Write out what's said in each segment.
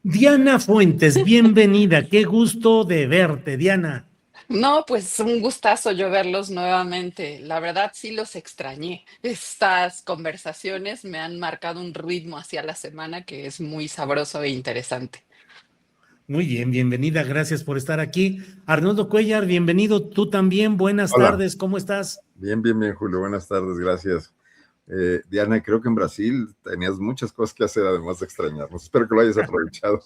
Diana Fuentes, bienvenida. Qué gusto de verte, Diana. No, pues un gustazo yo verlos nuevamente. La verdad sí los extrañé. Estas conversaciones me han marcado un ritmo hacia la semana que es muy sabroso e interesante. Muy bien, bienvenida. Gracias por estar aquí. Arnoldo Cuellar, bienvenido. Tú también. Buenas Hola, tardes. ¿Cómo estás? bien, Julio, buenas tardes, gracias. Diana, creo que en Brasil tenías muchas cosas que hacer además de extrañarnos. Espero que lo hayas aprovechado.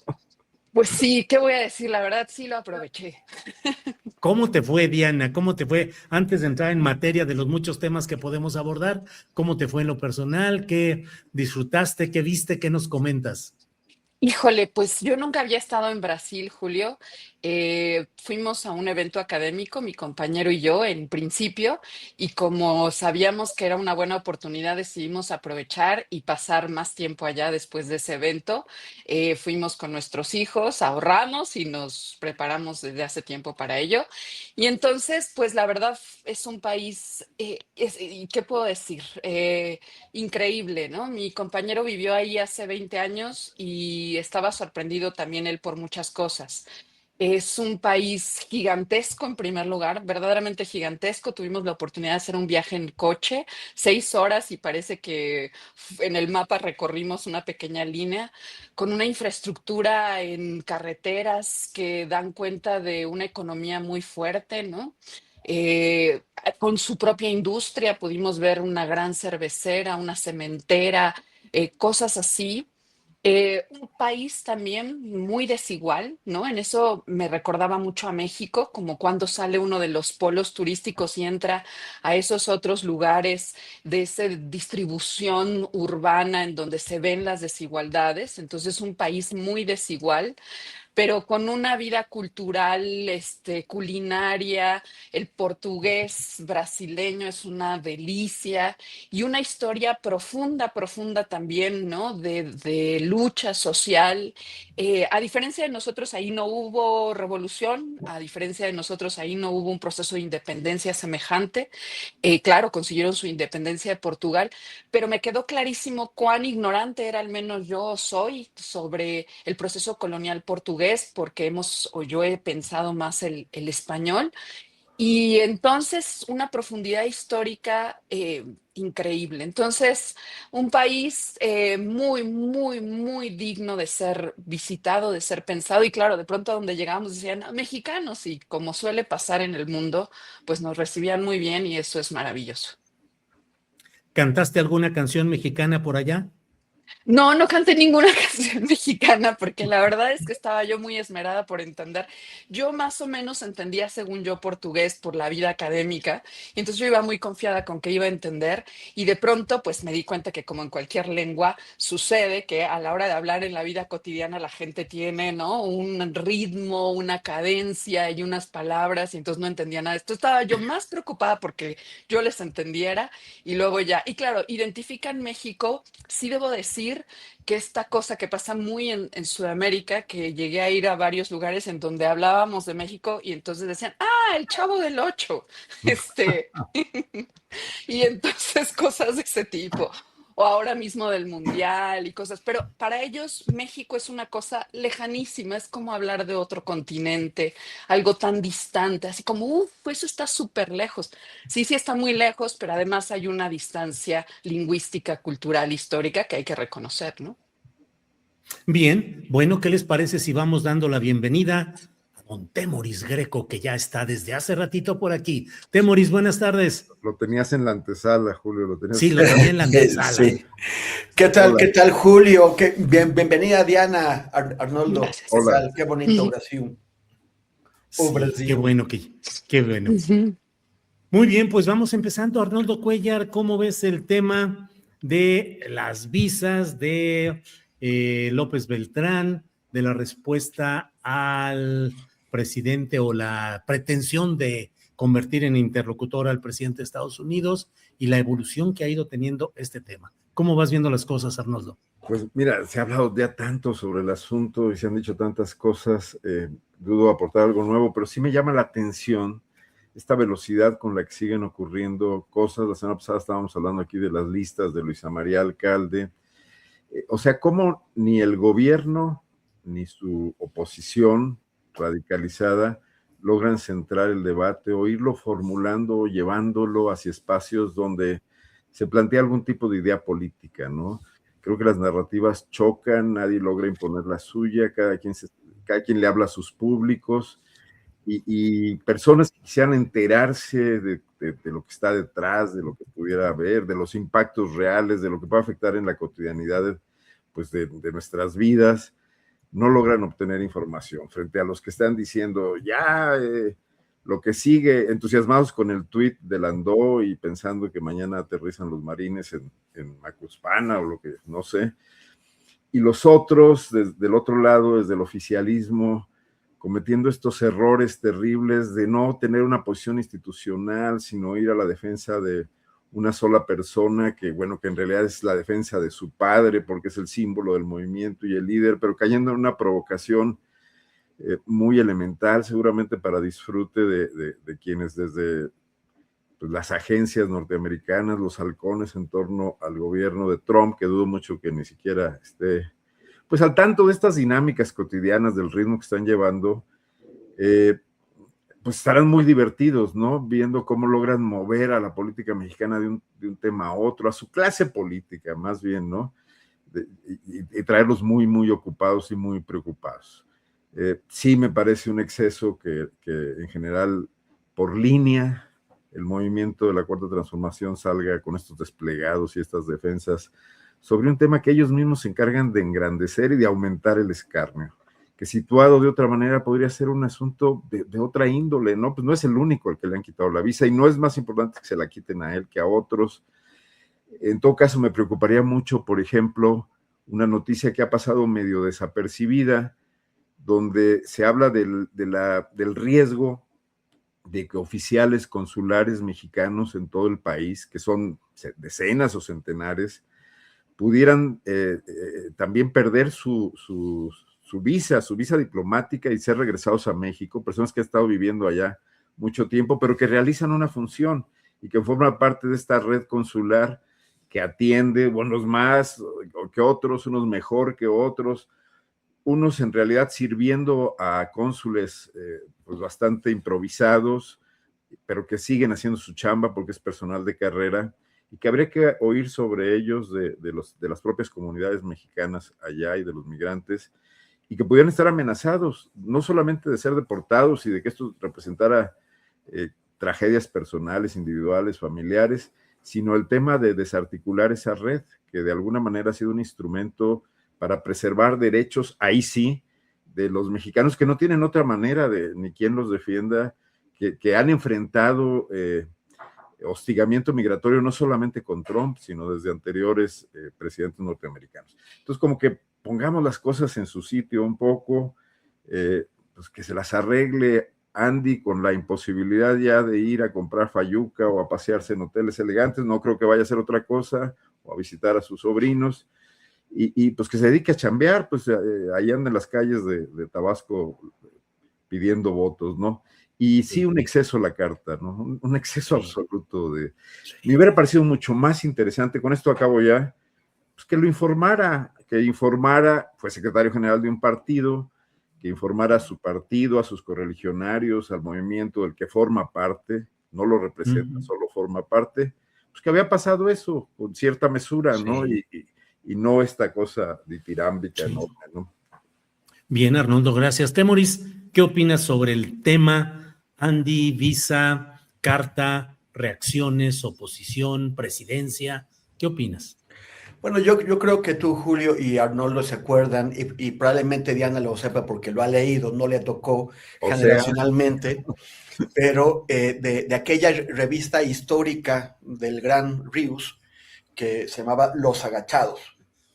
Pues sí, ¿qué voy a decir? La verdad sí lo aproveché. ¿Cómo te fue, Diana? ¿Cómo te fue? Antes de entrar en materia de los muchos temas que podemos abordar, ¿cómo te fue en lo personal? ¿Qué disfrutaste? ¿Qué viste? ¿Qué nos comentas? Híjole, pues yo nunca había estado en Brasil, Julio. Fuimos a un evento académico, mi compañero y yo, en principio, y como sabíamos que era una buena oportunidad, decidimos aprovechar y pasar más tiempo allá después de ese evento. Fuimos con nuestros hijos, ahorramos y nos preparamos desde hace tiempo para ello. Y entonces, pues la verdad es un país, ¿y qué puedo decir? Increíble, ¿no? Mi compañero vivió ahí hace 20 años y estaba sorprendido también él por muchas cosas. Es un país gigantesco en primer lugar, verdaderamente gigantesco. Tuvimos la oportunidad de hacer un viaje en coche, 6 horas y parece que en el mapa recorrimos una pequeña línea con una infraestructura en carreteras que dan cuenta de una economía muy fuerte, ¿no? Eh, con su propia industria pudimos ver una gran cervecera, una cementera, cosas así. Un país también muy desigual, ¿no? En eso me recordaba mucho a México, como cuando sale uno de los polos turísticos y entra a esos otros lugares de esa distribución urbana en donde se ven las desigualdades. Entonces, un país muy desigual pero con una vida cultural, culinaria, el portugués brasileño es una delicia y una historia profunda, profunda también, ¿no? De lucha social. A diferencia de nosotros, ahí no hubo revolución, a diferencia de nosotros, ahí no hubo un proceso de independencia semejante. Claro, consiguieron su independencia de Portugal, pero me quedó clarísimo cuán ignorante era, al menos yo soy, sobre el proceso colonial portugués, porque hemos, o yo he pensado más el español, y entonces una profundidad histórica increíble. Entonces, un país muy, muy, muy digno de ser visitado, de ser pensado, y claro, de pronto a donde llegábamos decían "Ah, mexicanos", y como suele pasar en el mundo, pues nos recibían muy bien y eso es maravilloso. ¿Cantaste alguna canción mexicana por allá? No, no canté ninguna canción mexicana porque la verdad es que estaba yo muy esmerada por entender. Yo más o menos entendía, según yo, portugués por la vida académica, y entonces yo iba muy confiada con que iba a entender y de pronto pues me di cuenta que como en cualquier lengua sucede que a la hora de hablar en la vida cotidiana la gente tiene, ¿no? Un ritmo, una cadencia y unas palabras y entonces no entendía nada. Esto estaba yo más preocupada porque yo les entendiera y luego ya. Y claro, identifican México. Sí debo decir que esta cosa que pasa muy en Sudamérica, que llegué a ir a varios lugares en donde hablábamos de México y entonces decían, ah, el Chavo del Ocho, este, y entonces cosas de ese tipo, o ahora mismo del Mundial y cosas, pero para ellos México es una cosa lejanísima, es como hablar de otro continente, algo tan distante, así como, uff, eso está súper lejos. Sí, sí está muy lejos, pero además hay una distancia lingüística, cultural, histórica que hay que reconocer, ¿no? Bien, bueno, ¿qué les parece si vamos dando la bienvenida a don Temoris Greco, que ya está desde hace ratito por aquí? Temoris, buenas tardes. Lo tenías en la antesala, Julio, lo Sí, tenías. lo tenía en la antesala. Sí. Hola, Qué tal, Julio? Bienvenida, Diana, Arnoldo. ¿Qué Gracias. hola. tal? Qué bonito Ujú. Brasil. Oh, Sí, qué Brasil. bueno qué bueno. Ujú. Muy bien, pues vamos empezando. Arnoldo Cuellar, ¿cómo ves el tema de las visas de López Beltrán, de la respuesta al presidente o la pretensión de convertir en interlocutor al presidente de Estados Unidos y la evolución que ha ido teniendo este tema? ¿Cómo vas viendo las cosas, Arnoldo? Pues mira, se ha hablado ya tanto sobre el asunto y se han dicho tantas cosas, dudo aportar algo nuevo, pero sí me llama la atención esta velocidad con la que siguen ocurriendo cosas. La semana pasada estábamos hablando aquí de las listas de Luisa María Alcalde. O sea, cómo ni el gobierno ni su oposición radicalizada logran centrar el debate o irlo formulando o llevándolo hacia espacios donde se plantea algún tipo de idea política, ¿no? Creo que las narrativas chocan, nadie logra imponer la suya, cada quien le habla a sus públicos, y personas que quisieran enterarse de lo que está detrás, de lo que pudiera haber, de los impactos reales, de lo que puede afectar en la cotidianidad pues de nuestras vidas, no logran obtener información frente a los que están diciendo lo que sigue, entusiasmados con el tuit de Landó y pensando que mañana aterrizan los marines en Macuspana o lo que no sé, y los otros del otro lado, desde el oficialismo, cometiendo estos errores terribles de no tener una posición institucional, sino ir a la defensa de una sola persona que en realidad es la defensa de su padre, porque es el símbolo del movimiento y el líder, pero cayendo en una provocación muy elemental, seguramente para disfrute de quienes desde pues, las agencias norteamericanas, los halcones en torno al gobierno de Trump, que dudo mucho que ni siquiera esté pues al tanto de estas dinámicas cotidianas del ritmo que están llevando, pues estarán muy divertidos, ¿no? Viendo cómo logran mover a la política mexicana de un tema a otro, a su clase política más bien, ¿no? Y traerlos muy, muy ocupados y muy preocupados. Sí me parece un exceso que en general, por línea, el movimiento de la Cuarta Transformación salga con estos desplegados y estas defensas sobre un tema que ellos mismos se encargan de engrandecer y de aumentar el escarnio, que situado de otra manera podría ser un asunto de otra índole, ¿no? Pues no es el único al que le han quitado la visa y no es más importante que se la quiten a él que a otros. En todo caso, me preocuparía mucho, por ejemplo, una noticia que ha pasado medio desapercibida, donde se habla del riesgo de que oficiales consulares mexicanos en todo el país, que son decenas o centenares, pudieran también perder su visa diplomática y ser regresados a México, personas que han estado viviendo allá mucho tiempo, pero que realizan una función y que forman parte de esta red consular que atiende, unos más que otros, unos mejor que otros, unos en realidad sirviendo a cónsules pues bastante improvisados, pero que siguen haciendo su chamba porque es personal de carrera, y que habría que oír sobre ellos de las propias comunidades mexicanas allá y de los migrantes, y que pudieran estar amenazados, no solamente de ser deportados y de que esto representara tragedias personales, individuales, familiares, sino el tema de desarticular esa red, que de alguna manera ha sido un instrumento para preservar derechos, ahí sí, de los mexicanos que no tienen otra manera ni quien los defienda, que han enfrentado hostigamiento migratorio no solamente con Trump, sino desde anteriores presidentes norteamericanos. Entonces, como que pongamos las cosas en su sitio un poco, pues que se las arregle Andy con la imposibilidad ya de ir a comprar fayuca o a pasearse en hoteles elegantes, no creo que vaya a hacer otra cosa, o a visitar a sus sobrinos, y pues que se dedique a chambear, pues ahí anda en las calles de Tabasco pidiendo votos, ¿no? Y sí, un exceso la carta, ¿no? Un exceso absoluto Me hubiera parecido mucho más interesante, con esto acabo ya, pues que informara, fue secretario general de un partido, que informara a su partido, a sus correligionarios, al movimiento del que forma parte, no lo representa, solo forma parte, pues que había pasado eso, con cierta mesura, ¿no? Y no esta cosa ditirámbica enorme, ¿no? Bien, Arnoldo, gracias. Temoris, ¿qué opinas sobre el tema Andy, visa, carta, reacciones, oposición, presidencia? ¿Qué opinas? Bueno, yo creo que tú, Julio, y Arnoldo se acuerdan, y probablemente Diana lo sepa porque lo ha leído, no le tocó generacionalmente, pero de aquella revista histórica del gran Ríos que se llamaba Los Agachados.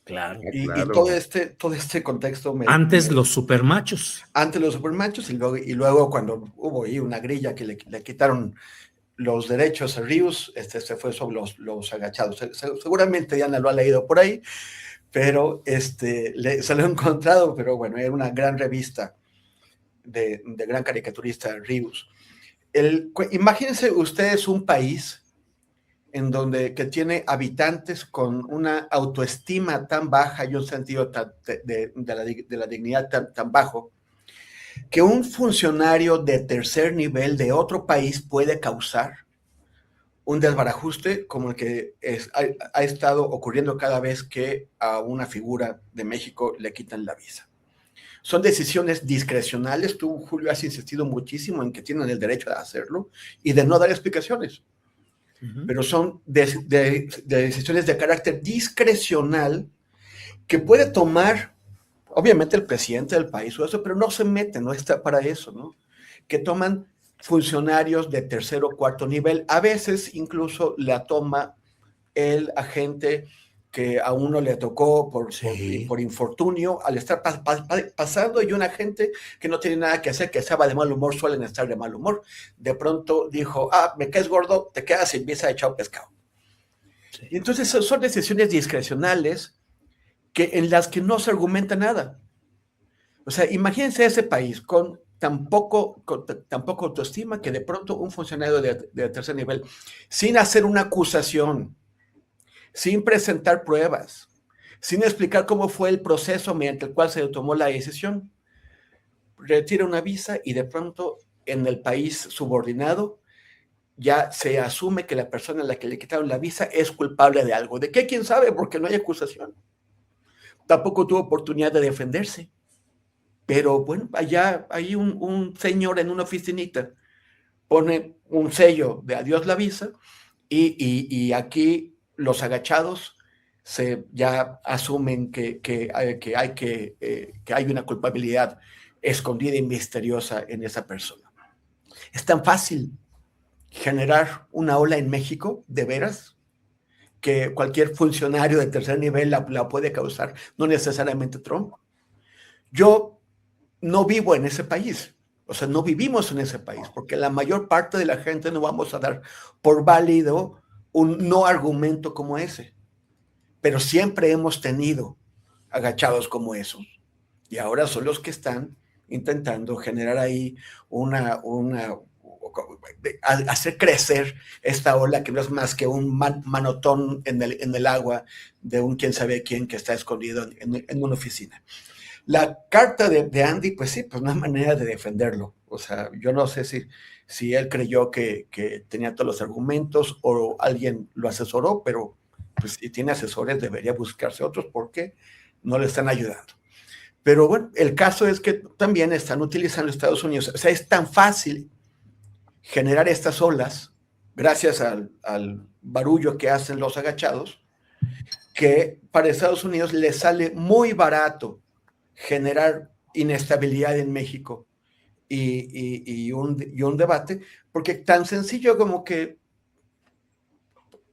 Claro. Y Claro. todo este contexto... Antes los supermachos. Antes los supermachos, y luego cuando hubo ahí una grilla que le quitaron los derechos a Ríos, se fue sobre los agachados. Seguramente Diana lo ha leído por ahí, pero se lo he encontrado, pero bueno, era una gran revista de gran caricaturista Ríos. Imagínense ustedes un país que tiene habitantes con una autoestima tan baja y un sentido de la dignidad tan bajo, que un funcionario de tercer nivel de otro país puede causar un desbarajuste como el que ha estado ocurriendo cada vez que a una figura de México le quitan la visa. Son decisiones discrecionales. Tú, Julio, has insistido muchísimo en que tienen el derecho de hacerlo y de no dar explicaciones. Pero son de decisiones de carácter discrecional que puede tomar, obviamente, el presidente del país o eso, pero no se mete, no está para eso, ¿no? Que toman funcionarios de tercer o cuarto nivel. A veces incluso la toma el agente que a uno le tocó por infortunio al estar pasando, y un agente que no tiene nada que hacer, que estaba de mal humor, suelen estar de mal humor. De pronto dijo, me caes gordo, te quedas sin visa, echado pescado. Sí. Y entonces son decisiones discrecionales en las que no se argumenta nada. O sea, imagínense ese país con tan poco autoestima, que de pronto un funcionario de tercer nivel, sin hacer una acusación, sin presentar pruebas, sin explicar cómo fue el proceso mediante el cual se tomó la decisión, retira una visa y de pronto en el país subordinado ya se asume que la persona a la que le quitaron la visa es culpable de algo. ¿De qué? ¿Quién sabe? Porque no hay acusación. Tampoco tuvo oportunidad de defenderse. Pero bueno, allá hay un señor en una oficinita, pone un sello de adiós la visa y aquí los agachados ya asumen que hay una culpabilidad escondida y misteriosa en esa persona. Es tan fácil generar una ola en México, de veras, que cualquier funcionario de tercer nivel la puede causar, no necesariamente Trump. Yo no vivo en ese país, o sea, no vivimos en ese país, porque la mayor parte de la gente no vamos a dar por válido un no argumento como ese, pero siempre hemos tenido agachados como esos, y ahora son los que están intentando generar ahí hacer crecer esta ola que no es más que un manotón en el agua de un quién sabe quién que está escondido en una oficina. La carta de Andy, pues sí, pues no hay manera de defenderlo. O sea, yo no sé si él creyó que tenía todos los argumentos o alguien lo asesoró, pero pues si tiene asesores debería buscarse otros porque no le están ayudando. Pero bueno, el caso es que también están utilizando Estados Unidos. O sea, es tan fácil generar estas olas gracias al barullo que hacen los agachados, que para Estados Unidos le sale muy barato generar inestabilidad en México y un debate, porque tan sencillo como que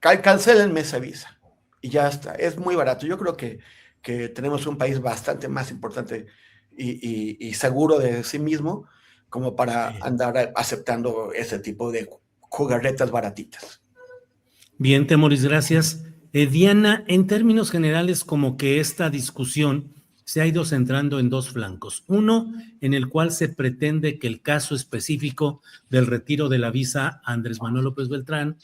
cancelenme esa visa y ya está, es muy barato. Yo creo que tenemos un país bastante más importante y seguro de sí mismo como para andar aceptando ese tipo de jugarretas baratitas. Bien, Temoris, gracias. Diana, en términos generales, como que esta discusión se ha ido centrando en dos flancos. Uno, en el cual se pretende que el caso específico del retiro de la visa a Andrés Manuel López Beltrán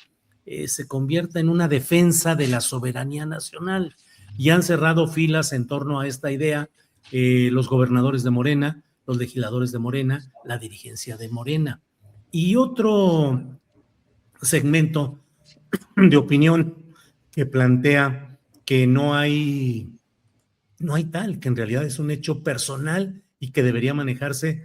se convierta en una defensa de la soberanía nacional. Y han cerrado filas en torno a esta idea los gobernadores de Morena, los legisladores de Morena, la dirigencia de Morena. Y otro segmento de opinión que plantea que no hay tal, que en realidad es un hecho personal y que debería manejarse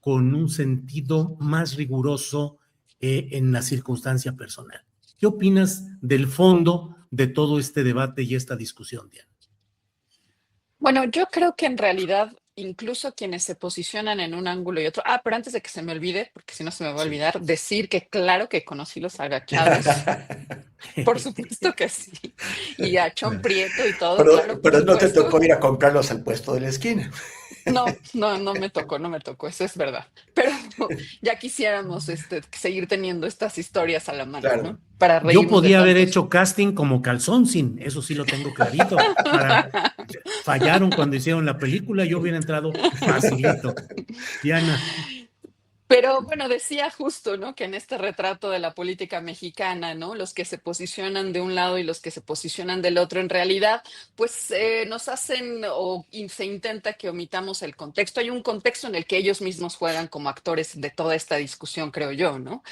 con un sentido más riguroso en la circunstancia personal. ¿Qué opinas del fondo de todo este debate y esta discusión, Diana? Bueno, yo creo que en realidad incluso quienes se posicionan en un ángulo y otro. Pero antes de que se me olvide, porque si no se me va a olvidar, decir que claro que conocí los agachados. Por supuesto que sí. Y a Chon Prieto y todo. Pero no te tocó ir a comprarlos al puesto de la esquina. No me tocó, eso es verdad. Pero ya quisiéramos seguir teniendo estas historias a la mano, claro, ¿no? Para reírnos. Yo podía haber hecho casting como Calzoncin, eso sí lo tengo clarito. Fallaron cuando hicieron la película, yo hubiera entrado facilito. Diana. Pero bueno, decía justo, ¿no? Que en este retrato de la política mexicana, ¿no? Los que se posicionan de un lado y los que se posicionan del otro, en realidad, pues nos hacen se intenta que omitamos el contexto. Hay un contexto en el que ellos mismos juegan como actores de toda esta discusión, creo yo, ¿no?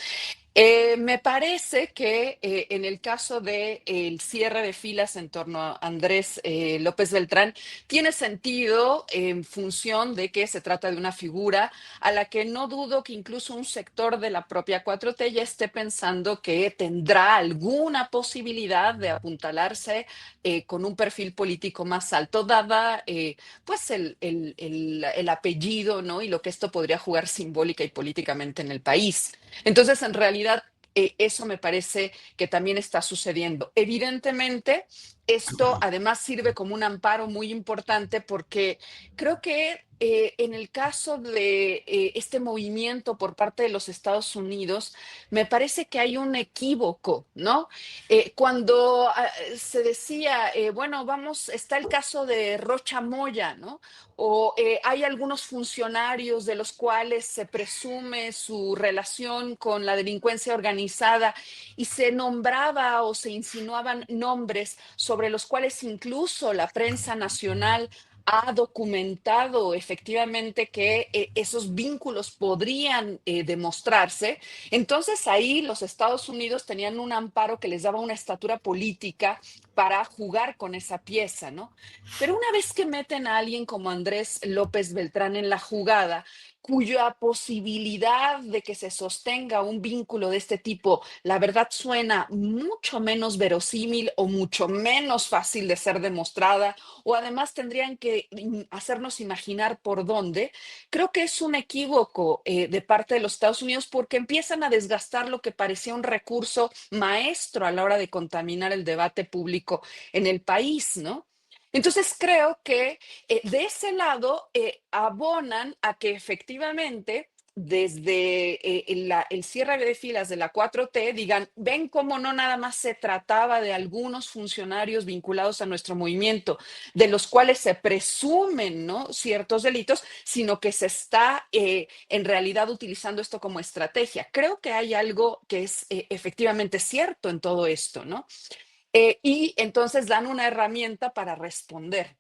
Me parece que en el caso del cierre de filas en torno a Andrés López Beltrán, tiene sentido en función de que se trata de una figura a la que no dudo que incluso un sector de la propia 4T ya esté pensando que tendrá alguna posibilidad de apuntalarse con un perfil político más alto, dada pues el apellido, ¿no? Y lo que esto podría jugar simbólica y políticamente en el país. Entonces, en realidad, eso me parece que también está sucediendo. Evidentemente, esto además sirve como un amparo muy importante porque creo que en el caso de este movimiento por parte de los Estados Unidos, me parece que hay un equívoco, ¿no? Cuando se decía, bueno, vamos, está el caso de Rocha Moya, ¿no? O hay algunos funcionarios de los cuales se presume su relación con la delincuencia organizada y se nombraba o se insinuaban nombres sobre los cuales incluso la prensa nacional ha documentado efectivamente que esos vínculos podrían demostrarse. Entonces ahí los Estados Unidos tenían un amparo que les daba una estatura política para jugar con esa pieza, ¿no? Pero una vez que meten a alguien como Andrés López Beltrán en la jugada, cuya posibilidad de que se sostenga un vínculo de este tipo, la verdad suena mucho menos verosímil o mucho menos fácil de ser demostrada, o además tendrían que hacernos imaginar por dónde, creo que es un equívoco de parte de los Estados Unidos porque empiezan a desgastar lo que parecía un recurso maestro a la hora de contaminar el debate público en el país, ¿no? Entonces creo que de ese lado abonan a que efectivamente desde el cierre de filas de la 4T digan, ven cómo no nada más se trataba de algunos funcionarios vinculados a nuestro movimiento, de los cuales se presumen, ¿no?, ciertos delitos, sino que se está en realidad utilizando esto como estrategia. Creo que hay algo que es efectivamente cierto en todo esto, ¿no? Y entonces dan una herramienta para responder.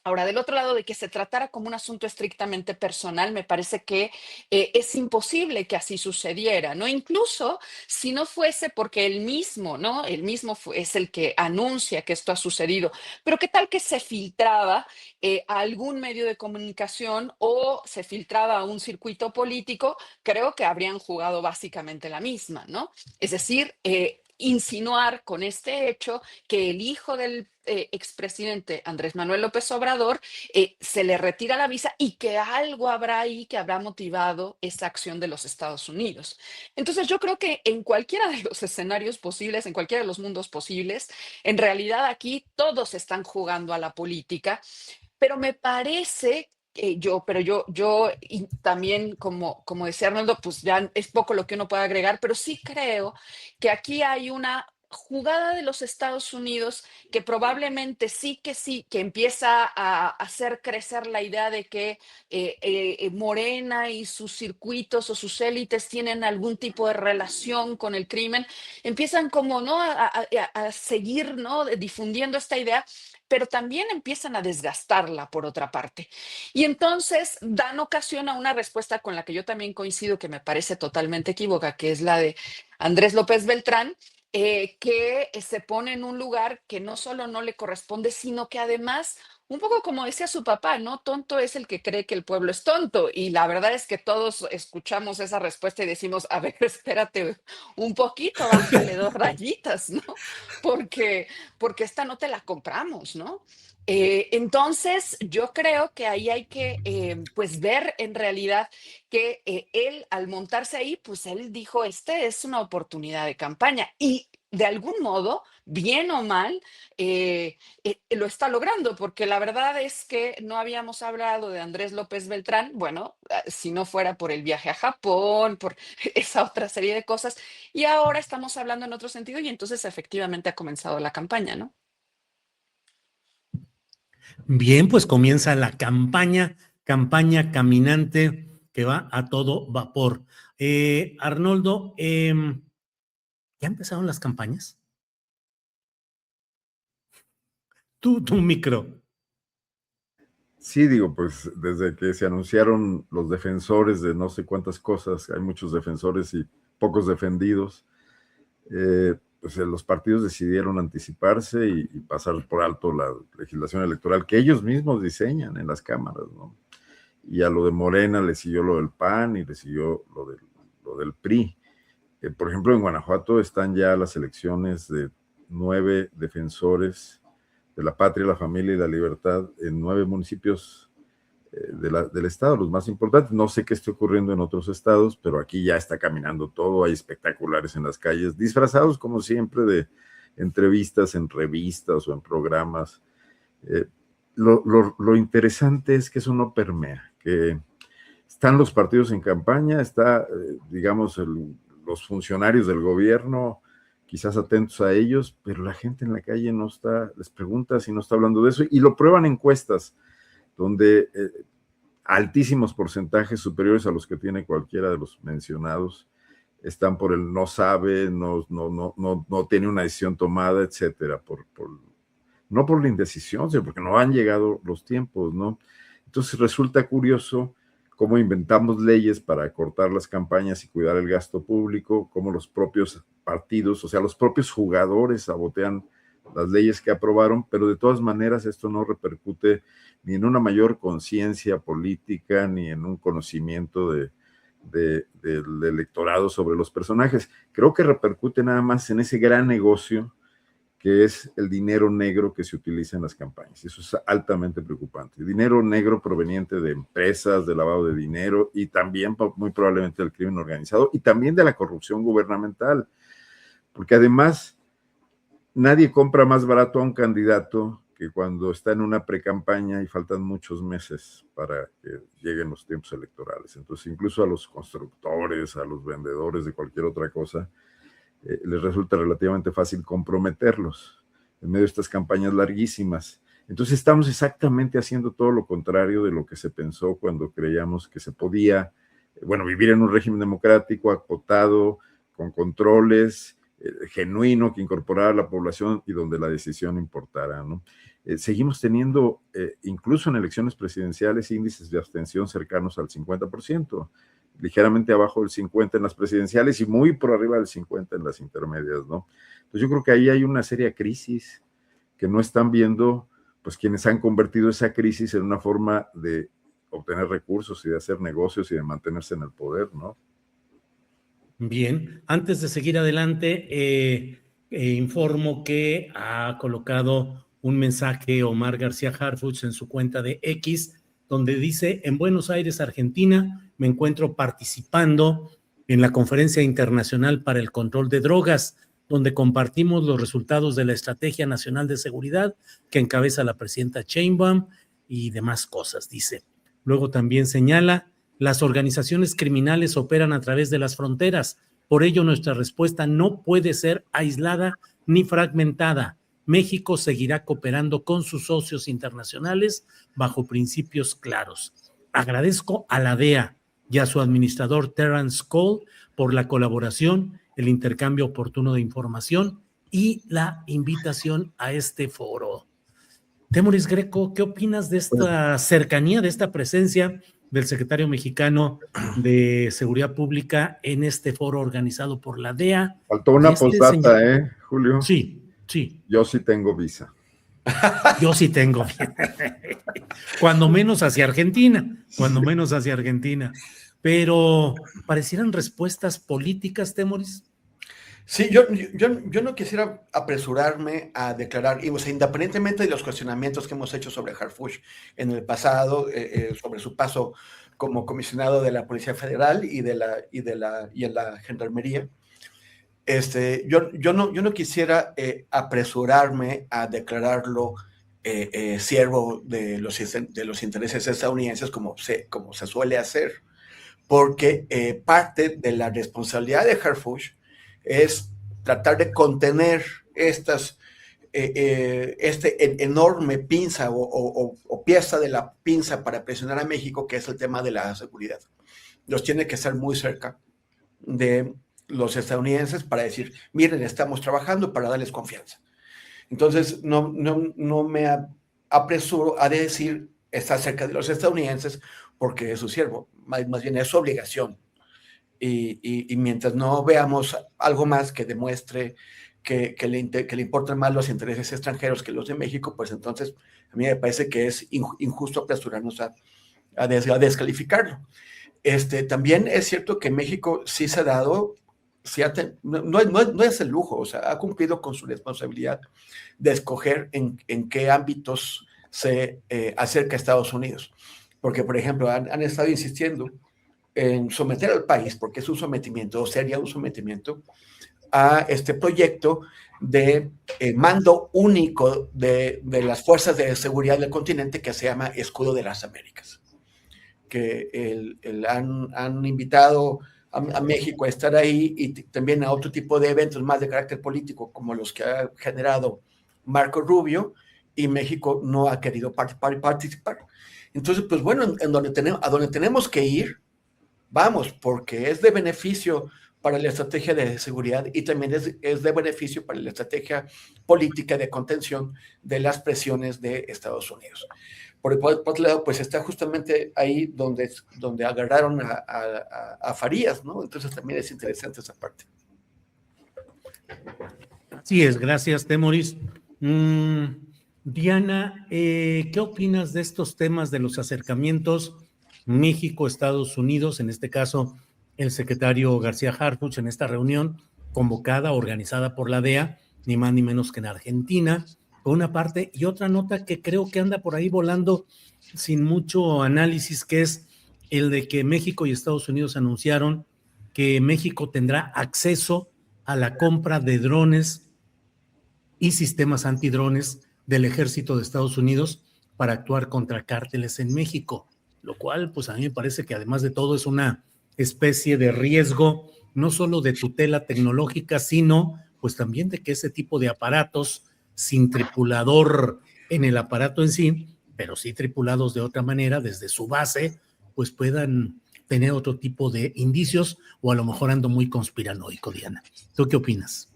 Ahora, del otro lado, de que se tratara como un asunto estrictamente personal, me parece que es imposible que así sucediera, ¿no? Incluso si no fuese porque él mismo, ¿no? Él mismo es el que anuncia que esto ha sucedido, pero ¿qué tal que se filtraba a algún medio de comunicación o se filtraba a un circuito político? Creo que habrían jugado básicamente la misma, ¿no? Es decir, insinuar con este hecho que el hijo del expresidente Andrés Manuel López Obrador se le retira la visa y que algo habrá ahí que habrá motivado esa acción de los Estados Unidos. Entonces yo creo que en cualquiera de los escenarios posibles, en cualquiera de los mundos posibles, en realidad aquí todos están jugando a la política, pero me parece y también como decía Arnoldo, pues ya es poco lo que uno puede agregar, pero sí creo que aquí hay una jugada de los Estados Unidos que probablemente sí, que empieza a hacer crecer la idea de que Morena y sus circuitos o sus élites tienen algún tipo de relación con el crimen, empiezan como, ¿no?, a seguir, ¿no?, difundiendo esta idea, pero también empiezan a desgastarla por otra parte. Y entonces dan ocasión a una respuesta con la que yo también coincido, que me parece totalmente equívoca, que es la de Andrés López Beltrán, que se pone en un lugar que no solo no le corresponde, sino que además, un poco como decía su papá, ¿no? Tonto es el que cree que el pueblo es tonto. Y la verdad es que todos escuchamos esa respuesta y decimos, a ver, espérate un poquito, bájale 2 rayitas, ¿no? Porque, porque esta no te la compramos, ¿no? Entonces, yo creo que ahí hay que, pues, ver en realidad que él, al montarse ahí, pues él dijo, este es una oportunidad de campaña y de algún modo, bien o mal, lo está logrando, porque la verdad es que no habíamos hablado de Andrés López Beltrán, bueno, si no fuera por el viaje a Japón, por esa otra serie de cosas, y ahora estamos hablando en otro sentido y entonces efectivamente ha comenzado la campaña, ¿no? Bien, pues comienza la campaña caminante que va a todo vapor. Arnoldo, ¿ya empezaron las campañas? Tu micro. Sí, digo, pues desde que se anunciaron los defensores de no sé cuántas cosas, hay muchos defensores y pocos defendidos, pues los partidos decidieron anticiparse y pasar por alto la legislación electoral que ellos mismos diseñan en las cámaras, ¿no? Y a lo de Morena le siguió lo del PAN y le siguió lo del PRI. Por ejemplo, en Guanajuato están ya las elecciones de 9 defensores de la patria, la familia y la libertad en 9 municipios del estado, los más importantes. No sé qué esté ocurriendo en otros estados, pero aquí ya está caminando todo, hay espectaculares en las calles, disfrazados como siempre de entrevistas en revistas o en programas. Lo interesante es que eso no permea, que están los partidos en campaña, está, digamos, los funcionarios del gobierno, quizás atentos a ellos, pero la gente en la calle no está, les pregunta si no está hablando de eso, y lo prueban encuestas, donde altísimos porcentajes superiores a los que tiene cualquiera de los mencionados, están por el no sabe, no tiene una decisión tomada, etcétera, no por la indecisión, sino porque no han llegado los tiempos, ¿no? Entonces resulta curioso cómo inventamos leyes para cortar las campañas y cuidar el gasto público, cómo los propios partidos, o sea, los propios jugadores sabotean las leyes que aprobaron, pero de todas maneras esto no repercute ni en una mayor conciencia política, ni en un conocimiento del electorado sobre los personajes. Creo que repercute nada más en ese gran negocio que es el dinero negro que se utiliza en las campañas. Eso es altamente preocupante. Dinero negro proveniente de empresas, de lavado de dinero y también muy probablemente del crimen organizado y también de la corrupción gubernamental. Porque además nadie compra más barato a un candidato que cuando está en una precampaña y faltan muchos meses para que lleguen los tiempos electorales. Entonces, incluso a los constructores, a los vendedores de cualquier otra cosa, les resulta relativamente fácil comprometerlos en medio de estas campañas larguísimas. Entonces estamos exactamente haciendo todo lo contrario de lo que se pensó cuando creíamos que se podía, vivir en un régimen democrático, acotado, con controles, genuino, que incorporara a la población y donde la decisión importara, ¿no? Seguimos teniendo, incluso en elecciones presidenciales, índices de abstención cercanos al 50%, ligeramente abajo del 50% en las presidenciales y muy por arriba del 50% en las intermedias, ¿no? Entonces yo creo que ahí hay una seria crisis que no están viendo, pues, quienes han convertido esa crisis en una forma de obtener recursos y de hacer negocios y de mantenerse en el poder, ¿no? Bien, antes de seguir adelante, informo que ha colocado un mensaje Omar García Harfuch en su cuenta de X, donde dice: en Buenos Aires, Argentina, me encuentro participando en la Conferencia Internacional para el Control de Drogas, donde compartimos los resultados de la Estrategia Nacional de Seguridad que encabeza la presidenta Sheinbaum y demás cosas, dice. Luego también señala: las organizaciones criminales operan a través de las fronteras, por ello nuestra respuesta no puede ser aislada ni fragmentada. México seguirá cooperando con sus socios internacionales bajo principios claros. Agradezco a la DEA y a su administrador Terrence Cole por la colaboración, el intercambio oportuno de información y la invitación a este foro. Temoris Greco, ¿qué opinas de esta cercanía, de esta presencia del secretario mexicano de Seguridad Pública en este foro organizado por la DEA? Faltó una postdata, Julio. Sí. Yo sí tengo visa. Yo sí tengo. Cuando menos hacia Argentina. Pero parecieran respuestas políticas, Temoris. Sí, yo no quisiera apresurarme a declarar, independientemente de los cuestionamientos que hemos hecho sobre Harfuch en el pasado, sobre su paso como comisionado de la Policía Federal y en la Gendarmería, yo no quisiera apresurarme a declararlo siervo de los intereses estadounidenses como se suele hacer, porque parte de la responsabilidad de Harfuch es tratar de contener estas enorme pinza o pieza de la pinza para presionar a México, que es el tema de la seguridad. Los tiene que estar muy cerca de los estadounidenses para decir, miren, estamos trabajando, para darles confianza. Entonces, no me apresuro a decir, está cerca de los estadounidenses, porque es su siervo, más bien es su obligación. Y mientras no veamos algo más que demuestre que le importan más los intereses extranjeros que los de México, pues entonces a mí me parece que es injusto apresurarnos a descalificarlo. También es cierto que México sí se ha dado, no es el lujo, o sea, ha cumplido con su responsabilidad de escoger en qué ámbitos se acerca a Estados Unidos. Porque, por ejemplo, han estado insistiendo en someter al país, porque es un sometimiento, o sería un sometimiento, a este proyecto de mando único de las fuerzas de seguridad del continente, que se llama Escudo de las Américas, que han invitado a México a estar ahí, y también a otro tipo de eventos más de carácter político, como los que ha generado Marco Rubio, y México no ha querido participar. Entonces, pues bueno, a donde tenemos que ir, vamos, porque es de beneficio para la estrategia de seguridad, y también es de beneficio para la estrategia política de contención de las presiones de Estados Unidos. Por otro lado, pues está justamente ahí donde agarraron a Farías, ¿no? Entonces también es interesante esa parte. Así es, gracias, Temoris. Diana, ¿qué opinas de estos temas de los acercamientos México-Estados Unidos? En este caso, el secretario García Harfuch en esta reunión convocada, organizada por la DEA, ni más ni menos que en Argentina, por una parte, y otra nota que creo que anda por ahí volando sin mucho análisis, que es el de que México y Estados Unidos anunciaron que México tendrá acceso a la compra de drones y sistemas antidrones del ejército de Estados Unidos para actuar contra cárteles en México, lo cual pues a mí me parece que además de todo es una especie de riesgo, no solo de tutela tecnológica, sino pues también de que ese tipo de aparatos sin tripulador en el aparato en sí, pero sí tripulados de otra manera desde su base, pues puedan tener otro tipo de indicios, o a lo mejor ando muy conspiranoico, Diana. ¿Tú qué opinas?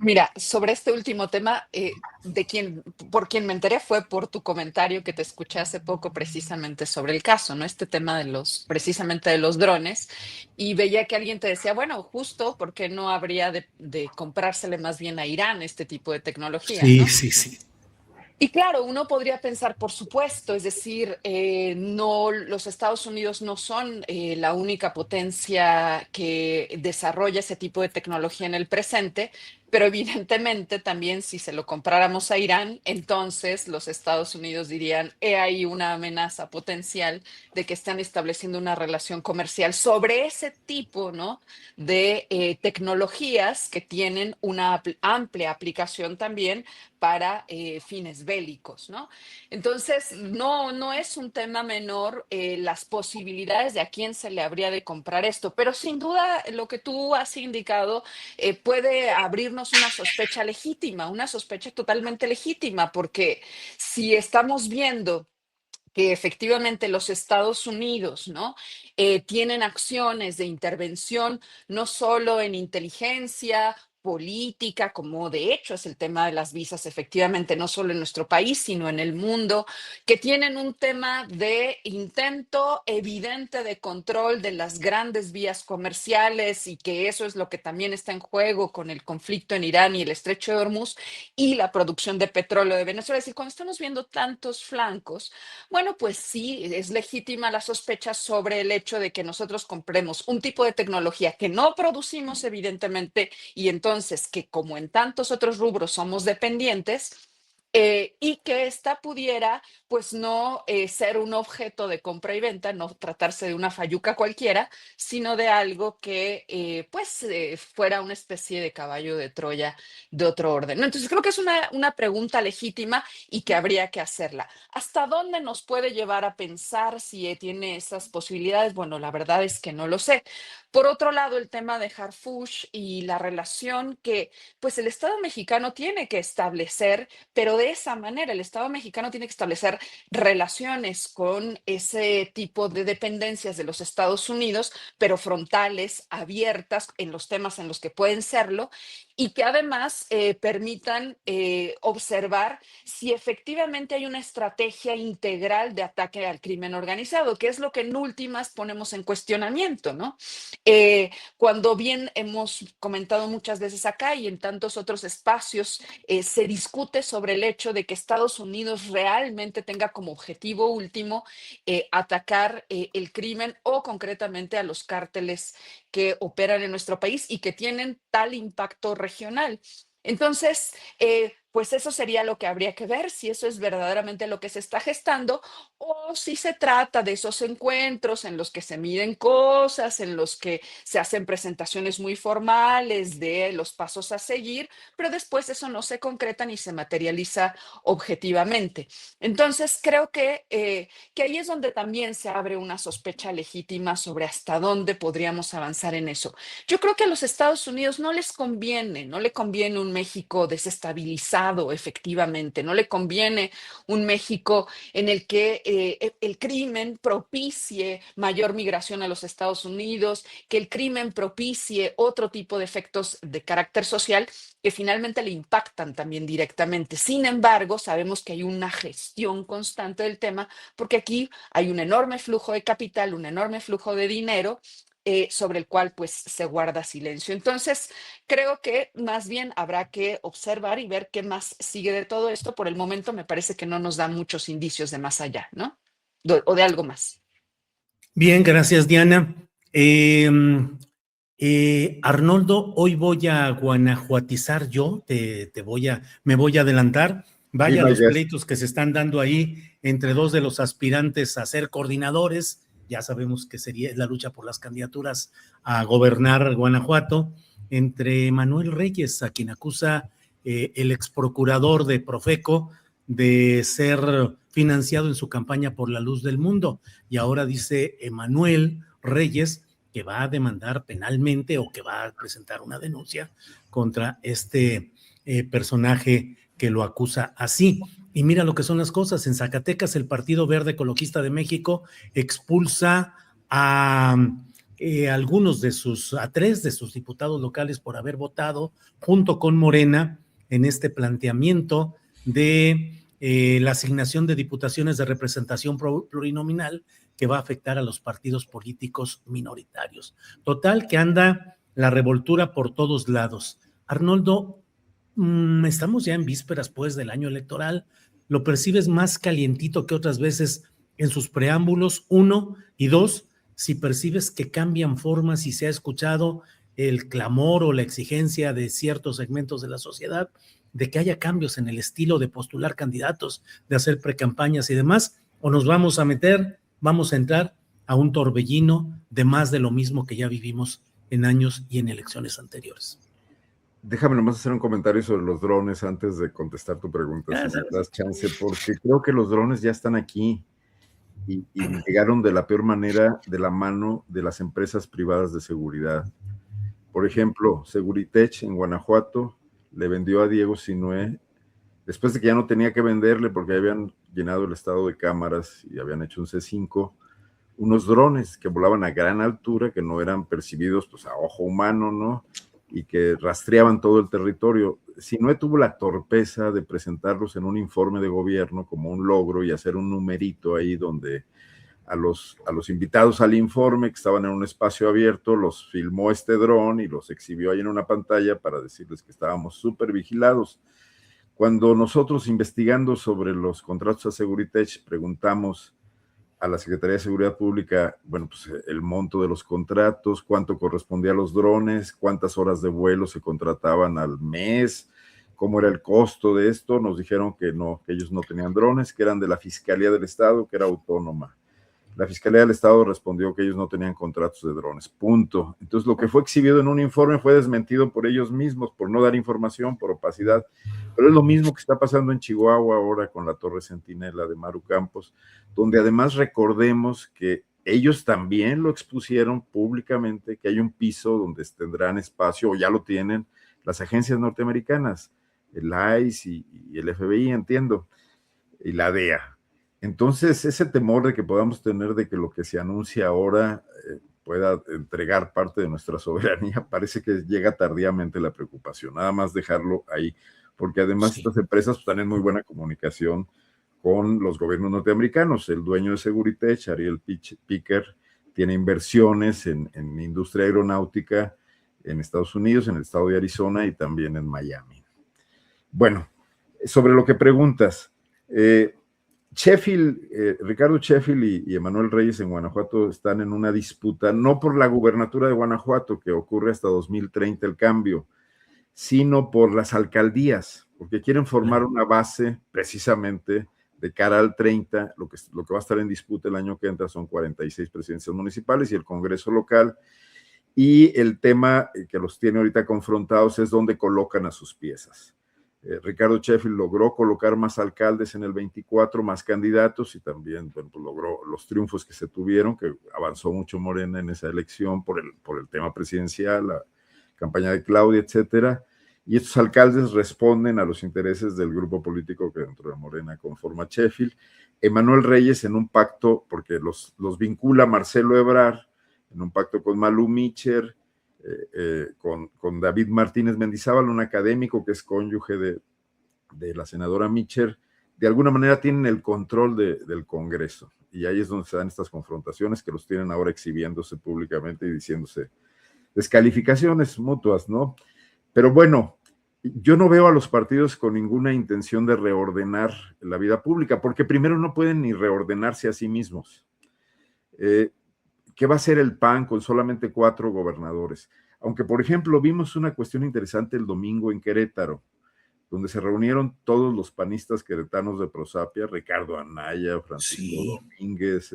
Mira, sobre este último tema, por quien me enteré fue por tu comentario que te escuché hace poco precisamente sobre el caso, ¿no? Este tema precisamente de los drones, y veía que alguien te decía, bueno, justo, ¿por qué no habría de comprársele más bien a Irán este tipo de tecnología, Sí, ¿no? sí. Y claro, uno podría pensar, por supuesto, es decir, no, los Estados Unidos no son la única potencia que desarrolla ese tipo de tecnología en el presente, pero evidentemente también si se lo compráramos a Irán, entonces los Estados Unidos dirían, he ahí una amenaza potencial de que están estableciendo una relación comercial sobre ese tipo, ¿no?, de tecnologías que tienen una amplia aplicación también para fines bélicos, ¿no? Entonces, no es un tema menor las posibilidades de a quién se le habría de comprar esto, pero sin duda lo que tú has indicado puede abrirnos una sospecha legítima, una sospecha totalmente legítima, porque si estamos viendo que efectivamente los Estados Unidos, ¿no?, tienen acciones de intervención no solo en inteligencia política, como de hecho es el tema de las visas, efectivamente, no solo en nuestro país, sino en el mundo, que tienen un tema de intento evidente de control de las grandes vías comerciales, y que eso es lo que también está en juego con el conflicto en Irán y el Estrecho de Hormuz y la producción de petróleo de Venezuela. Es decir, cuando estamos viendo tantos flancos, bueno, pues sí, es legítima la sospecha sobre el hecho de que nosotros compremos un tipo de tecnología que no producimos, evidentemente, y entonces que como en tantos otros rubros somos dependientes, y que esta pudiera pues no ser un objeto de compra y venta, no tratarse de una fayuca cualquiera, sino de algo que fuera una especie de caballo de Troya de otro orden, ¿no? Entonces creo que es una pregunta legítima y que habría que hacerla. ¿Hasta dónde nos puede llevar a pensar si tiene esas posibilidades? Bueno, la verdad es que no lo sé. Por otro lado, el tema de Harfuch y la relación que pues el Estado mexicano tiene que establecer, pero de esa manera el Estado mexicano tiene que establecer relaciones con ese tipo de dependencias de los Estados Unidos, pero frontales, abiertas en los temas en los que pueden serlo, y que además permitan observar si efectivamente hay una estrategia integral de ataque al crimen organizado, que es lo que en últimas ponemos en cuestionamiento, ¿no? Cuando bien hemos comentado muchas veces acá y en tantos otros espacios, se discute sobre el hecho de que Estados Unidos realmente tenga como objetivo último atacar el crimen o concretamente a los cárteles que operan en nuestro país y que tienen tal impacto regional. Entonces, pues eso sería lo que habría que ver, si eso es verdaderamente lo que se está gestando o si se trata de esos encuentros en los que se miden cosas, en los que se hacen presentaciones muy formales de los pasos a seguir, pero después eso no se concreta ni se materializa objetivamente. Entonces, creo que ahí es donde también se abre una sospecha legítima sobre hasta dónde podríamos avanzar en eso. Yo creo que a los Estados Unidos no le conviene un México desestabilizado efectivamente, no le conviene un México en el que el crimen propicie mayor migración a los Estados Unidos, que el crimen propicie otro tipo de efectos de carácter social que finalmente le impactan también directamente. Sin embargo, sabemos que hay una gestión constante del tema porque aquí hay un enorme flujo de capital, un enorme flujo de dinero sobre el cual pues se guarda silencio. Entonces, creo que más bien habrá que observar y ver qué más sigue de todo esto. Por el momento me parece que no nos da muchos indicios de más allá, ¿no? O de algo más. Bien, gracias, Diana. Arnoldo, hoy voy a guanajuatizar yo, me voy a adelantar. Vaya los pleitos que se están dando ahí entre dos de los aspirantes a ser coordinadores. Ya sabemos que sería la lucha por las candidaturas a gobernar Guanajuato, entre Manuel Reyes, a quien acusa el exprocurador de Profeco de ser financiado en su campaña por la luz del mundo. Y ahora dice Manuel Reyes que va a demandar penalmente o que va a presentar una denuncia contra este personaje que lo acusa así. Y mira lo que son las cosas. En Zacatecas, el Partido Verde Ecologista de México expulsa a tres de sus diputados locales por haber votado junto con Morena en este planteamiento de la asignación de diputaciones de representación plurinominal que va a afectar a los partidos políticos minoritarios. Total, que anda la revoltura por todos lados. Arnoldo, estamos ya en vísperas pues del año electoral. ¿Lo percibes más calientito que otras veces en sus preámbulos? 1, y 2, si percibes que cambian formas y se ha escuchado el clamor o la exigencia de ciertos segmentos de la sociedad de que haya cambios en el estilo de postular candidatos, de hacer precampañas y demás, o nos vamos a entrar a un torbellino de más de lo mismo que ya vivimos en años y en elecciones anteriores. Déjame nomás hacer un comentario sobre los drones antes de contestar tu pregunta, si me das chance, porque creo que los drones ya están aquí y llegaron de la peor manera de la mano de las empresas privadas de seguridad. Por ejemplo, Seguritech en Guanajuato le vendió a Diego Sinué, después de que ya no tenía que venderle porque habían llenado el estado de cámaras y habían hecho un C5, unos drones que volaban a gran altura, que no eran percibidos pues a ojo humano, ¿no? Y que rastreaban todo el territorio. Sinué tuvo la torpeza de presentarlos en un informe de gobierno como un logro y hacer un numerito ahí donde a los invitados al informe, que estaban en un espacio abierto, los filmó este dron y los exhibió ahí en una pantalla para decirles que estábamos súper vigilados. Cuando nosotros, investigando sobre los contratos a Seguritech, preguntamos a la Secretaría de Seguridad Pública, bueno, pues el monto de los contratos, cuánto correspondía a los drones, cuántas horas de vuelo se contrataban al mes, cómo era el costo de esto. Nos dijeron que no, que ellos no tenían drones, que eran de la Fiscalía del Estado, que era autónoma. La Fiscalía del Estado respondió que ellos no tenían contratos de drones, punto. Entonces, lo que fue exhibido en un informe fue desmentido por ellos mismos, por no dar información, por opacidad. Pero es lo mismo que está pasando en Chihuahua ahora con la Torre Centinela de Maru Campos, donde además recordemos que ellos también lo expusieron públicamente, que hay un piso donde tendrán espacio, o ya lo tienen, las agencias norteamericanas, el ICE y el FBI, entiendo, y la DEA. Entonces, ese temor de que podamos tener de que lo que se anuncia ahora pueda entregar parte de nuestra soberanía, parece que llega tardíamente la preocupación. Nada más dejarlo ahí, porque además estas empresas están en muy buena comunicación con los gobiernos norteamericanos. El dueño de Seguritech, Ariel Picker, tiene inversiones en industria aeronáutica en Estados Unidos, en el estado de Arizona y también en Miami. Bueno, sobre lo que preguntas, Ricardo Sheffield y Emanuel Reyes en Guanajuato están en una disputa, no por la gubernatura de Guanajuato, que ocurre hasta 2030 el cambio, sino por las alcaldías, porque quieren formar una base precisamente de cara al 30, lo que va a estar en disputa el año que entra son 46 presidencias municipales y el Congreso local, y el tema que los tiene ahorita confrontados es dónde colocan a sus piezas. Ricardo Sheffield logró colocar más alcaldes en el 24, más candidatos, y también pues, logró los triunfos que se tuvieron, que avanzó mucho Morena en esa elección por el tema presidencial, la campaña de Claudia, etcétera, y estos alcaldes responden a los intereses del grupo político que dentro de Morena conforma Sheffield. Emanuel Reyes en un pacto, porque los vincula Marcelo Ebrard, en un pacto con Malú Micher, con David Martínez Mendizábal, un académico que es cónyuge de la senadora Micher, de alguna manera tienen el control del Congreso, y ahí es donde se dan estas confrontaciones que los tienen ahora exhibiéndose públicamente y diciéndose descalificaciones mutuas, ¿no? Pero bueno, yo no veo a los partidos con ninguna intención de reordenar la vida pública, porque primero no pueden ni reordenarse a sí mismos. ¿Qué va a hacer el PAN con solamente 4 gobernadores? Aunque, por ejemplo, vimos una cuestión interesante el domingo en Querétaro, donde se reunieron todos los panistas queretanos de Prosapia, Ricardo Anaya, Francisco Domínguez,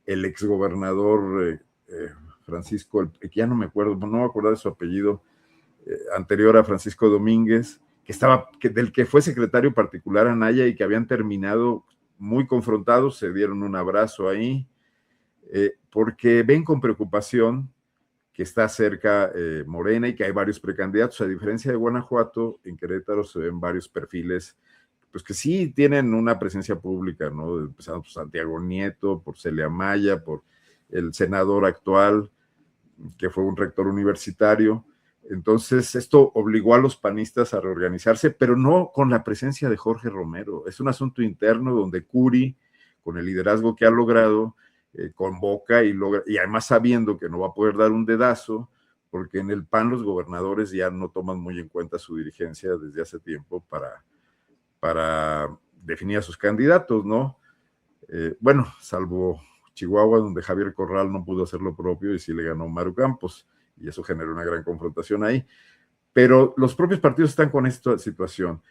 el exgobernador Francisco, que ya no me acuerdo, no me acuerdo de su apellido, anterior a Francisco Domínguez, del que fue secretario particular Anaya y que habían terminado muy confrontados, se dieron un abrazo ahí, porque ven con preocupación que está cerca Morena y que hay varios precandidatos. A diferencia de Guanajuato, en Querétaro se ven varios perfiles, pues que sí tienen una presencia pública, ¿no? Empezando por Santiago Nieto, por Celia Maya, por el senador actual, que fue un rector universitario. Entonces, esto obligó a los panistas a reorganizarse, pero no con la presencia de Jorge Romero. Es un asunto interno donde Curi, con el liderazgo que ha logrado, convoca y además sabiendo que no va a poder dar un dedazo, porque en el PAN los gobernadores ya no toman muy en cuenta su dirigencia desde hace tiempo para definir a sus candidatos, ¿no? Bueno, salvo Chihuahua, donde Javier Corral no pudo hacer lo propio y sí le ganó Maru Campos, y eso generó una gran confrontación ahí. Pero los propios partidos están con esta situación.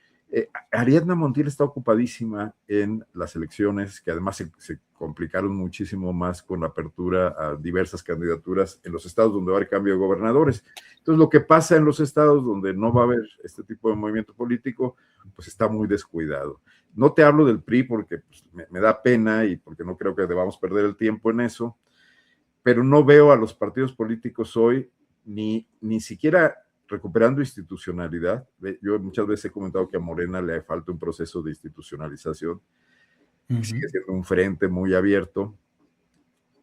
Ariadna Montiel está ocupadísima en las elecciones, que además se complicaron muchísimo más con la apertura a diversas candidaturas en los estados donde va a haber cambio de gobernadores. Entonces, lo que pasa en los estados donde no va a haber este tipo de movimiento político, pues está muy descuidado. No te hablo del PRI porque pues, me da pena y porque no creo que debamos perder el tiempo en eso, pero no veo a los partidos políticos hoy ni siquiera recuperando institucionalidad. Yo muchas veces he comentado que a Morena le falta un proceso de institucionalización, sigue siendo un frente muy abierto,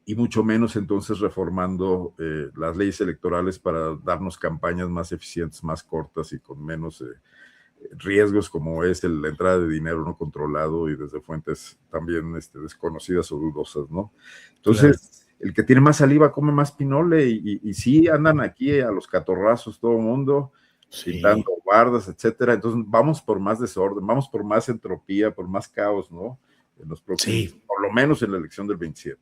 y mucho menos entonces reformando las leyes electorales para darnos campañas más eficientes, más cortas y con menos riesgos, como es la entrada de dinero no controlado y desde fuentes también desconocidas o dudosas, ¿no? Entonces, claro, el que tiene más saliva come más pinole, y sí andan aquí a los catorrazos todo el mundo, pintando bardas, etcétera. Entonces vamos por más desorden, vamos por más entropía, por más caos, ¿no? En los próximos, por lo menos en la elección del 27.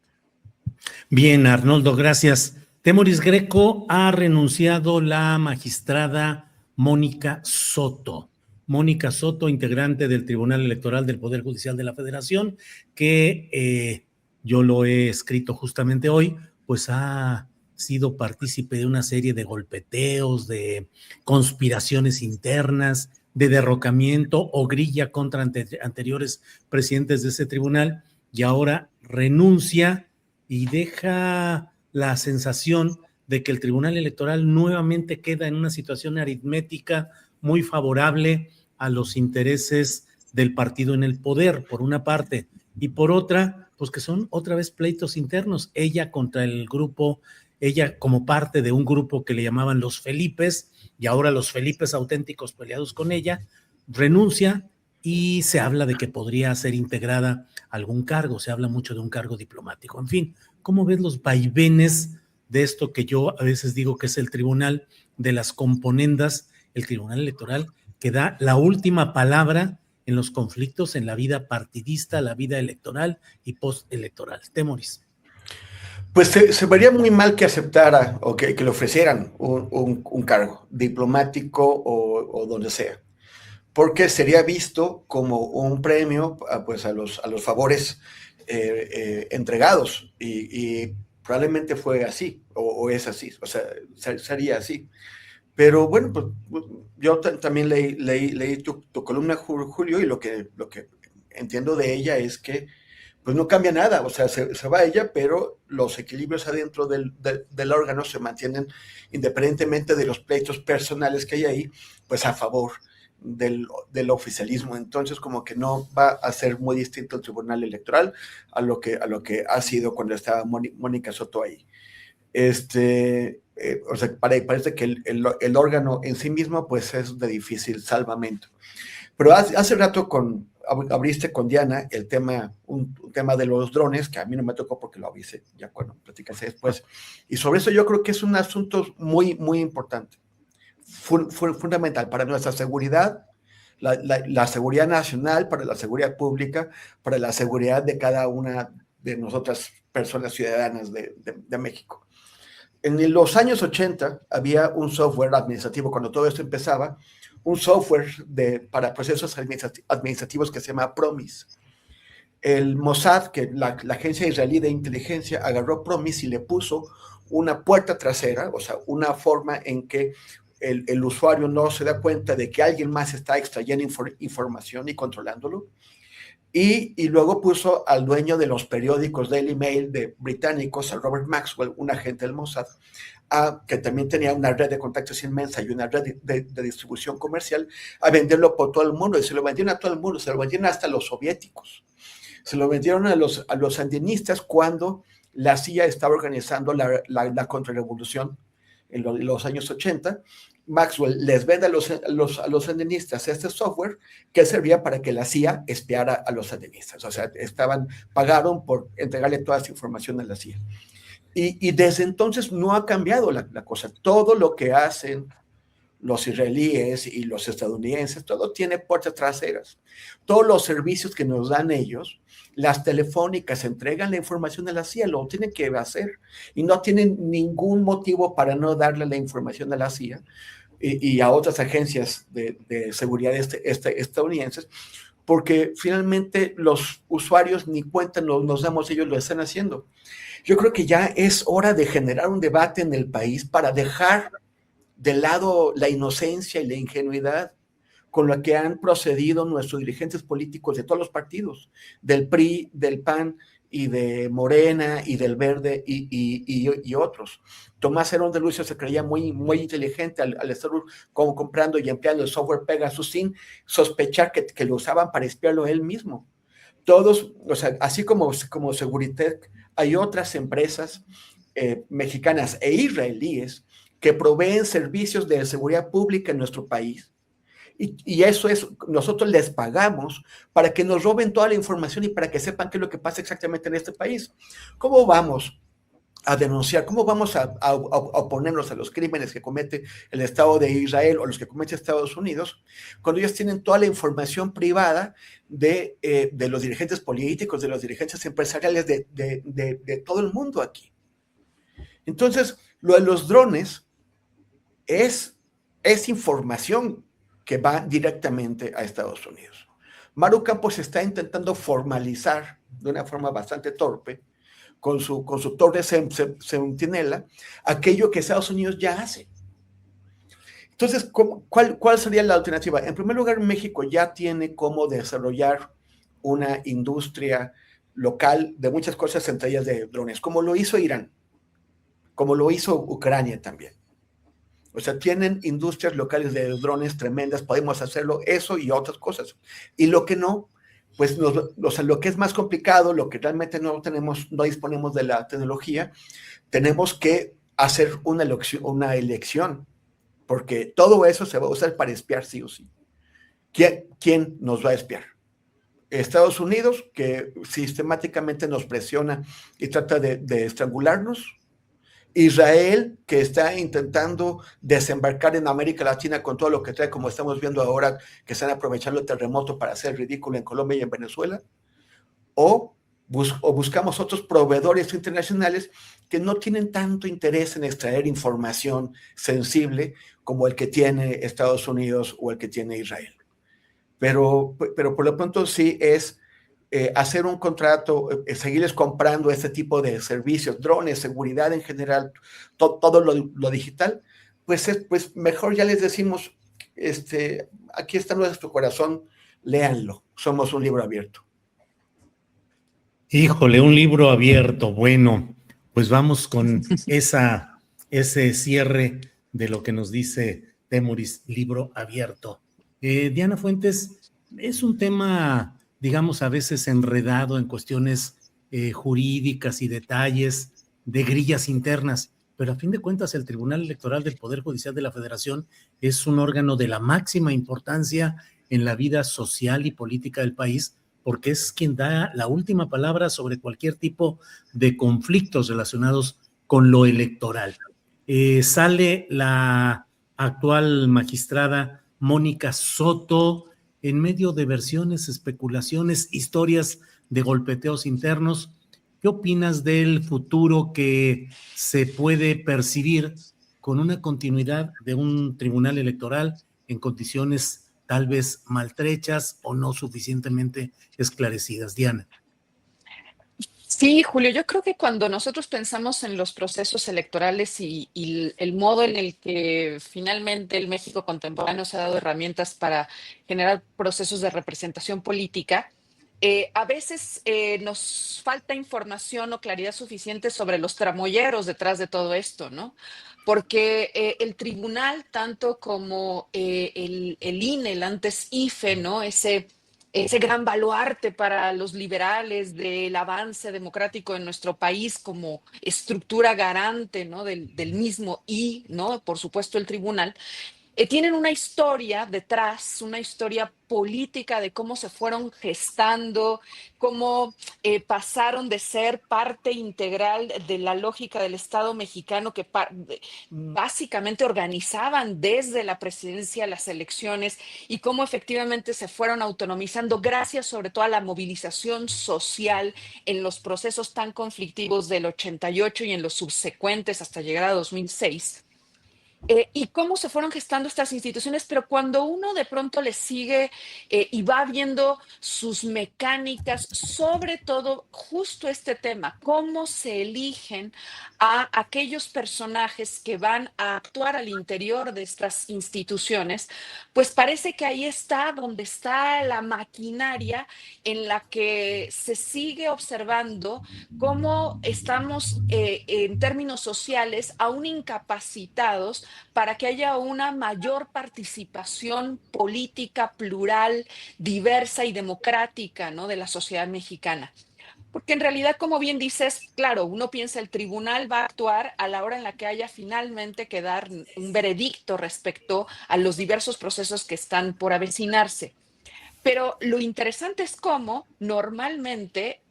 Bien, Arnoldo, gracias. Temoris Greco, ha renunciado la magistrada Mónica Soto. Mónica Soto, integrante del Tribunal Electoral del Poder Judicial de la Federación, que yo lo he escrito justamente hoy, pues ha sido partícipe de una serie de golpeteos, de conspiraciones internas, de derrocamiento o grilla contra anteriores presidentes de ese tribunal, y ahora renuncia y deja la sensación de que el Tribunal Electoral nuevamente queda en una situación aritmética muy favorable a los intereses del partido en el poder, por una parte, y por otra, pues que son otra vez pleitos internos, ella contra el grupo, ella como parte de un grupo que le llamaban los Felipes, y ahora los Felipes auténticos peleados con ella, renuncia y se habla de que podría ser integrada a algún cargo, se habla mucho de un cargo diplomático. En fin, ¿cómo ves los vaivenes de esto que yo a veces digo que es el tribunal de las componendas, el tribunal electoral, que da la última palabra en los conflictos en la vida partidista, la vida electoral y postelectoral? Temoris. Pues se vería muy mal que aceptara o que le ofrecieran un cargo diplomático o donde sea, porque sería visto como un premio pues a los favores entregados y probablemente fue así o es así, o sea, sería así. Pero bueno, pues yo también leí tu columna, Julio, y lo que entiendo de ella es que pues no cambia nada, o sea, se va ella, pero los equilibrios adentro del órgano se mantienen independientemente de los pleitos personales que hay ahí, pues a favor del oficialismo. Entonces, como que no va a ser muy distinto el Tribunal Electoral a lo que ha sido cuando estaba Mónica Soto ahí. O sea, parece que el órgano en sí mismo pues es de difícil salvamento. Pero hace rato abriste con Diana el tema, un tema de los drones, que a mí no me tocó porque lo avisé, ya cuando platicaste después. Y sobre eso yo creo que es un asunto muy, muy importante, fundamental para nuestra seguridad, la seguridad nacional, para la seguridad pública, para la seguridad de cada una de nosotras personas ciudadanas de México. En los años 80 había un software administrativo, cuando todo esto empezaba, un software para procesos administrativos que se llama PROMIS. El Mossad, que la agencia israelí de inteligencia, agarró PROMIS y le puso una puerta trasera, o sea, una forma en que el usuario no se da cuenta de que alguien más está extrayendo información y controlándolo. Y luego puso al dueño de los periódicos Daily Mail de británicos, a Robert Maxwell, un agente del Mossad, que también tenía una red de contactos inmensa y una red de distribución comercial, a venderlo por todo el mundo. Y se lo vendieron a todo el mundo, se lo vendieron hasta a los soviéticos. Se lo vendieron a los sandinistas cuando la CIA estaba organizando la contrarrevolución en los años 80. Maxwell les vende a los sandinistas este software que servía para que la CIA espiara a los sandinistas. O sea, pagaron por entregarle toda esa información a la CIA. Y desde entonces no ha cambiado la cosa. Todo lo que hacen los israelíes y los estadounidenses, todo tiene puertas traseras. Todos los servicios que nos dan ellos, las telefónicas entregan la información a la CIA, lo tienen que hacer y no tienen ningún motivo para no darle la información a la CIA y a otras agencias de seguridad estadounidenses, porque finalmente los usuarios ni cuenta nos damos, ellos lo están haciendo. Yo creo que ya es hora de generar un debate en el país para dejar de lado la inocencia y la ingenuidad con la que han procedido nuestros dirigentes políticos de todos los partidos, del PRI, del PAN y de Morena y del Verde y otros. Tomás Herón de Lucio se creía muy, muy inteligente al estar como comprando y empleando el software Pegasus sin sospechar que lo usaban para espiarlo él mismo. Todos, o sea, así como Seguritech, hay otras empresas mexicanas e israelíes que proveen servicios de seguridad pública en nuestro país. Y eso es, nosotros les pagamos para que nos roben toda la información y para que sepan qué es lo que pasa exactamente en este país. ¿Cómo vamos a denunciar? ¿Cómo vamos a oponernos a los crímenes que comete el Estado de Israel o los que comete Estados Unidos cuando ellos tienen toda la información privada de los dirigentes políticos, de los dirigentes empresariales de todo el mundo aquí? Entonces, lo de los drones es es información que va directamente a Estados Unidos. Maru Campos está intentando formalizar de una forma bastante torpe, con su torre centinela, aquello que Estados Unidos ya hace. Entonces, ¿cuál sería la alternativa? En primer lugar, México ya tiene cómo desarrollar una industria local de muchas cosas, entre ellas de drones, como lo hizo Irán, como lo hizo Ucrania también. O sea, tienen industrias locales de drones tremendas, podemos hacerlo, eso y otras cosas. Y lo que no, pues lo que es más complicado, lo que realmente no disponemos de la tecnología, tenemos que hacer una elección, porque todo eso se va a usar para espiar sí o sí. ¿Quién nos va a espiar? Estados Unidos, que sistemáticamente nos presiona y trata de estrangularnos. Israel, que está intentando desembarcar en América Latina con todo lo que trae, como estamos viendo ahora, que están aprovechando el terremoto para hacer ridículo en Colombia y en Venezuela, o buscamos otros proveedores internacionales que no tienen tanto interés en extraer información sensible como el que tiene Estados Unidos o el que tiene Israel. Pero por lo pronto sí es hacer un contrato, seguirles comprando este tipo de servicios, drones, seguridad en general, todo lo digital, pues mejor ya les decimos, aquí está nuestro corazón, léanlo, somos un libro abierto. Híjole, un libro abierto. Bueno, pues vamos con ese cierre de lo que nos dice Temoris, libro abierto. Diana Fuentes, es un tema, digamos, a veces enredado en cuestiones jurídicas y detalles de grillas internas, pero a fin de cuentas el Tribunal Electoral del Poder Judicial de la Federación es un órgano de la máxima importancia en la vida social y política del país, porque es quien da la última palabra sobre cualquier tipo de conflictos relacionados con lo electoral. Sale la actual magistrada Mónica Soto en medio de versiones, especulaciones, historias de golpeteos internos. ¿Qué opinas del futuro que se puede percibir con una continuidad de un tribunal electoral en condiciones tal vez maltrechas o no suficientemente esclarecidas? Diana. Sí, Julio, yo creo que cuando nosotros pensamos en los procesos electorales y el modo en el que finalmente el México contemporáneo se ha dado herramientas para generar procesos de representación política, a veces nos falta información o claridad suficiente sobre los tramoyeros detrás de todo esto, ¿no? Porque el tribunal, tanto como el INE, el antes IFE, ¿no? Ese gran baluarte para los liberales del avance democrático en nuestro país como estructura garante, ¿no? del mismo y, ¿no? Por supuesto, el tribunal. Tienen una historia detrás, una historia política de cómo se fueron gestando, cómo pasaron de ser parte integral de la lógica del Estado mexicano que básicamente organizaban desde la presidencia las elecciones y cómo efectivamente se fueron autonomizando gracias sobre todo a la movilización social en los procesos tan conflictivos del 88 y en los subsecuentes hasta llegar a 2006. Y cómo se fueron gestando estas instituciones, pero cuando uno de pronto le sigue y va viendo sus mecánicas, sobre todo justo este tema, cómo se eligen a aquellos personajes que van a actuar al interior de estas instituciones, pues parece que ahí está donde está la maquinaria en la que se sigue observando cómo estamos en términos sociales aún incapacitados para que haya una mayor participación política, plural, diversa y democrática, ¿no? de la sociedad mexicana. Porque en realidad, como bien dices, claro, uno piensa el tribunal va a actuar a la hora en la que haya finalmente que dar un veredicto respecto a los diversos procesos que están por avecinarse. Pero lo interesante es cómo normalmente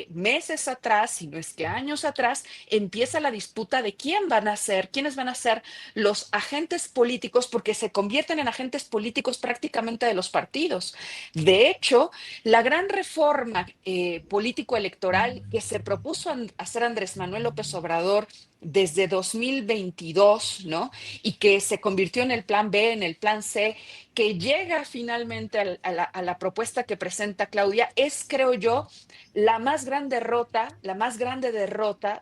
meses atrás, si no es que años atrás, empieza la disputa de quiénes van a ser los agentes políticos, porque se convierten en agentes políticos prácticamente de los partidos. De hecho, la gran reforma político-electoral que se propuso hacer Andrés Manuel López Obrador desde 2022, ¿no? Y que se convirtió en el plan B, en el plan C, que llega finalmente a la propuesta que presenta Claudia, es, creo yo, la más grande derrota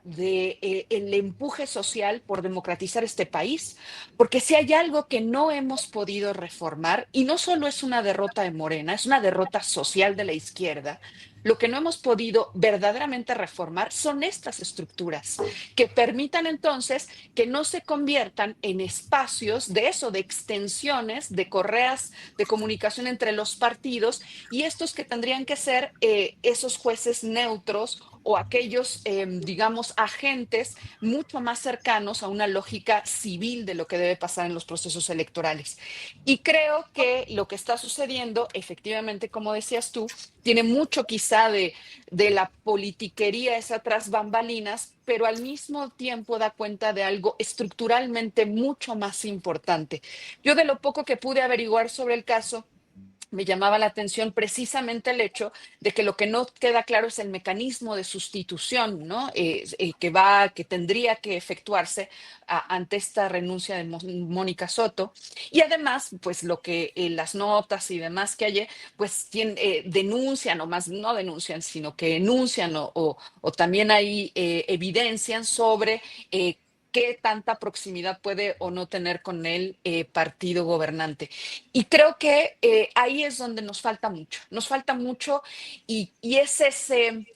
de el empuje social por democratizar este país, porque si hay algo que no hemos podido reformar, y no solo es una derrota de Morena, es una derrota social de la izquierda, lo que no hemos podido verdaderamente reformar son estas estructuras que permitan entonces que no se conviertan en espacios de eso, de extensiones, de correas de comunicación entre los partidos, y estos que tendrían que ser esos jueces neutros o aquellos, digamos, agentes mucho más cercanos a una lógica civil de lo que debe pasar en los procesos electorales. Y creo que lo que está sucediendo, efectivamente, como decías tú, tiene mucho quizá de la politiquería esa tras bambalinas, pero al mismo tiempo da cuenta de algo estructuralmente mucho más importante. Yo, de lo poco que pude averiguar sobre el caso, me llamaba la atención precisamente el hecho de que lo que no queda claro es el mecanismo de sustitución, ¿no? Que tendría que efectuarse ante esta renuncia de Mónica Soto. Y además, pues lo que las notas y demás que hay, pues denuncian, o más no denuncian, sino que enuncian o también ahí evidencian sobre qué tanta proximidad puede o no tener con el partido gobernante. Y creo que ahí es donde nos falta mucho, y es ese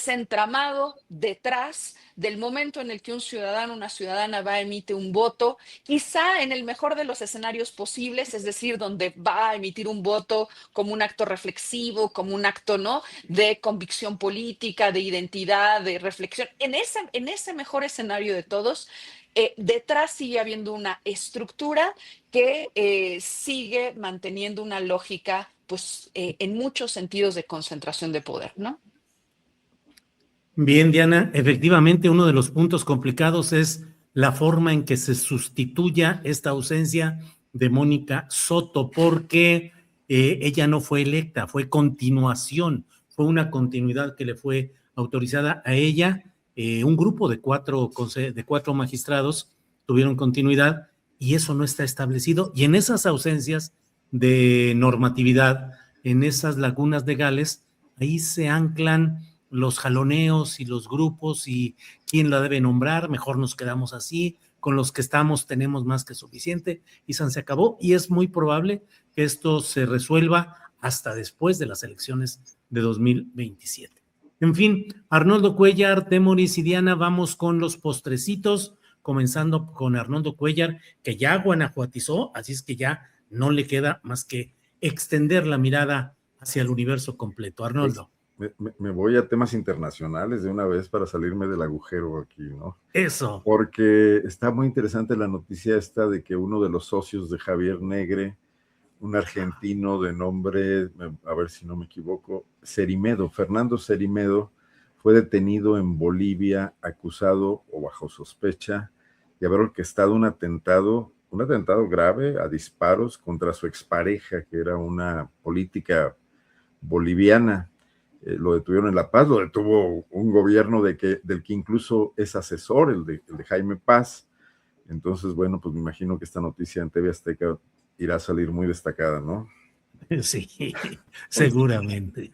entramado detrás del momento en el que un ciudadano, una ciudadana va a emitir un voto, quizá en el mejor de los escenarios posibles, es decir, donde va a emitir un voto como un acto reflexivo, como un acto, ¿no?, de convicción política, de identidad, de reflexión. En ese mejor escenario de todos, detrás sigue habiendo una estructura que sigue manteniendo una lógica, pues, en muchos sentidos de concentración de poder, ¿no? Bien, Diana, efectivamente uno de los puntos complicados es la forma en que se sustituya esta ausencia de Mónica Soto, porque ella no fue electa, fue continuación, fue una continuidad que le fue autorizada a ella. Un grupo de cuatro magistrados tuvieron continuidad y eso no está establecido. Y en esas ausencias de normatividad, en esas lagunas legales, ahí se anclan los jaloneos y los grupos y quién la debe nombrar. Mejor nos quedamos así, con los que estamos tenemos más que suficiente y se acabó. Y es muy probable que esto se resuelva hasta después de las elecciones de 2027. En fin, Arnoldo Cuellar, Temoris y Diana, vamos con los postrecitos, comenzando con Arnoldo Cuellar, que ya guanajuatizó, así es que ya no le queda más que extender la mirada hacia el universo completo. Arnoldo. Me voy a temas internacionales de una vez para salirme del agujero aquí, ¿no? Eso. Porque está muy interesante la noticia esta de que uno de los socios de Javier Negre, un argentino de nombre, a ver si no me equivoco, Cerimedo, Fernando Cerimedo, fue detenido en Bolivia, acusado o bajo sospecha de haber orquestado un atentado grave a disparos contra su expareja, que era una política boliviana. Lo detuvieron en La Paz, lo detuvo un gobierno del que incluso es asesor, el de Jaime Paz. Entonces, bueno, pues me imagino que esta noticia en TV Azteca irá a salir muy destacada, ¿no? Sí, seguramente.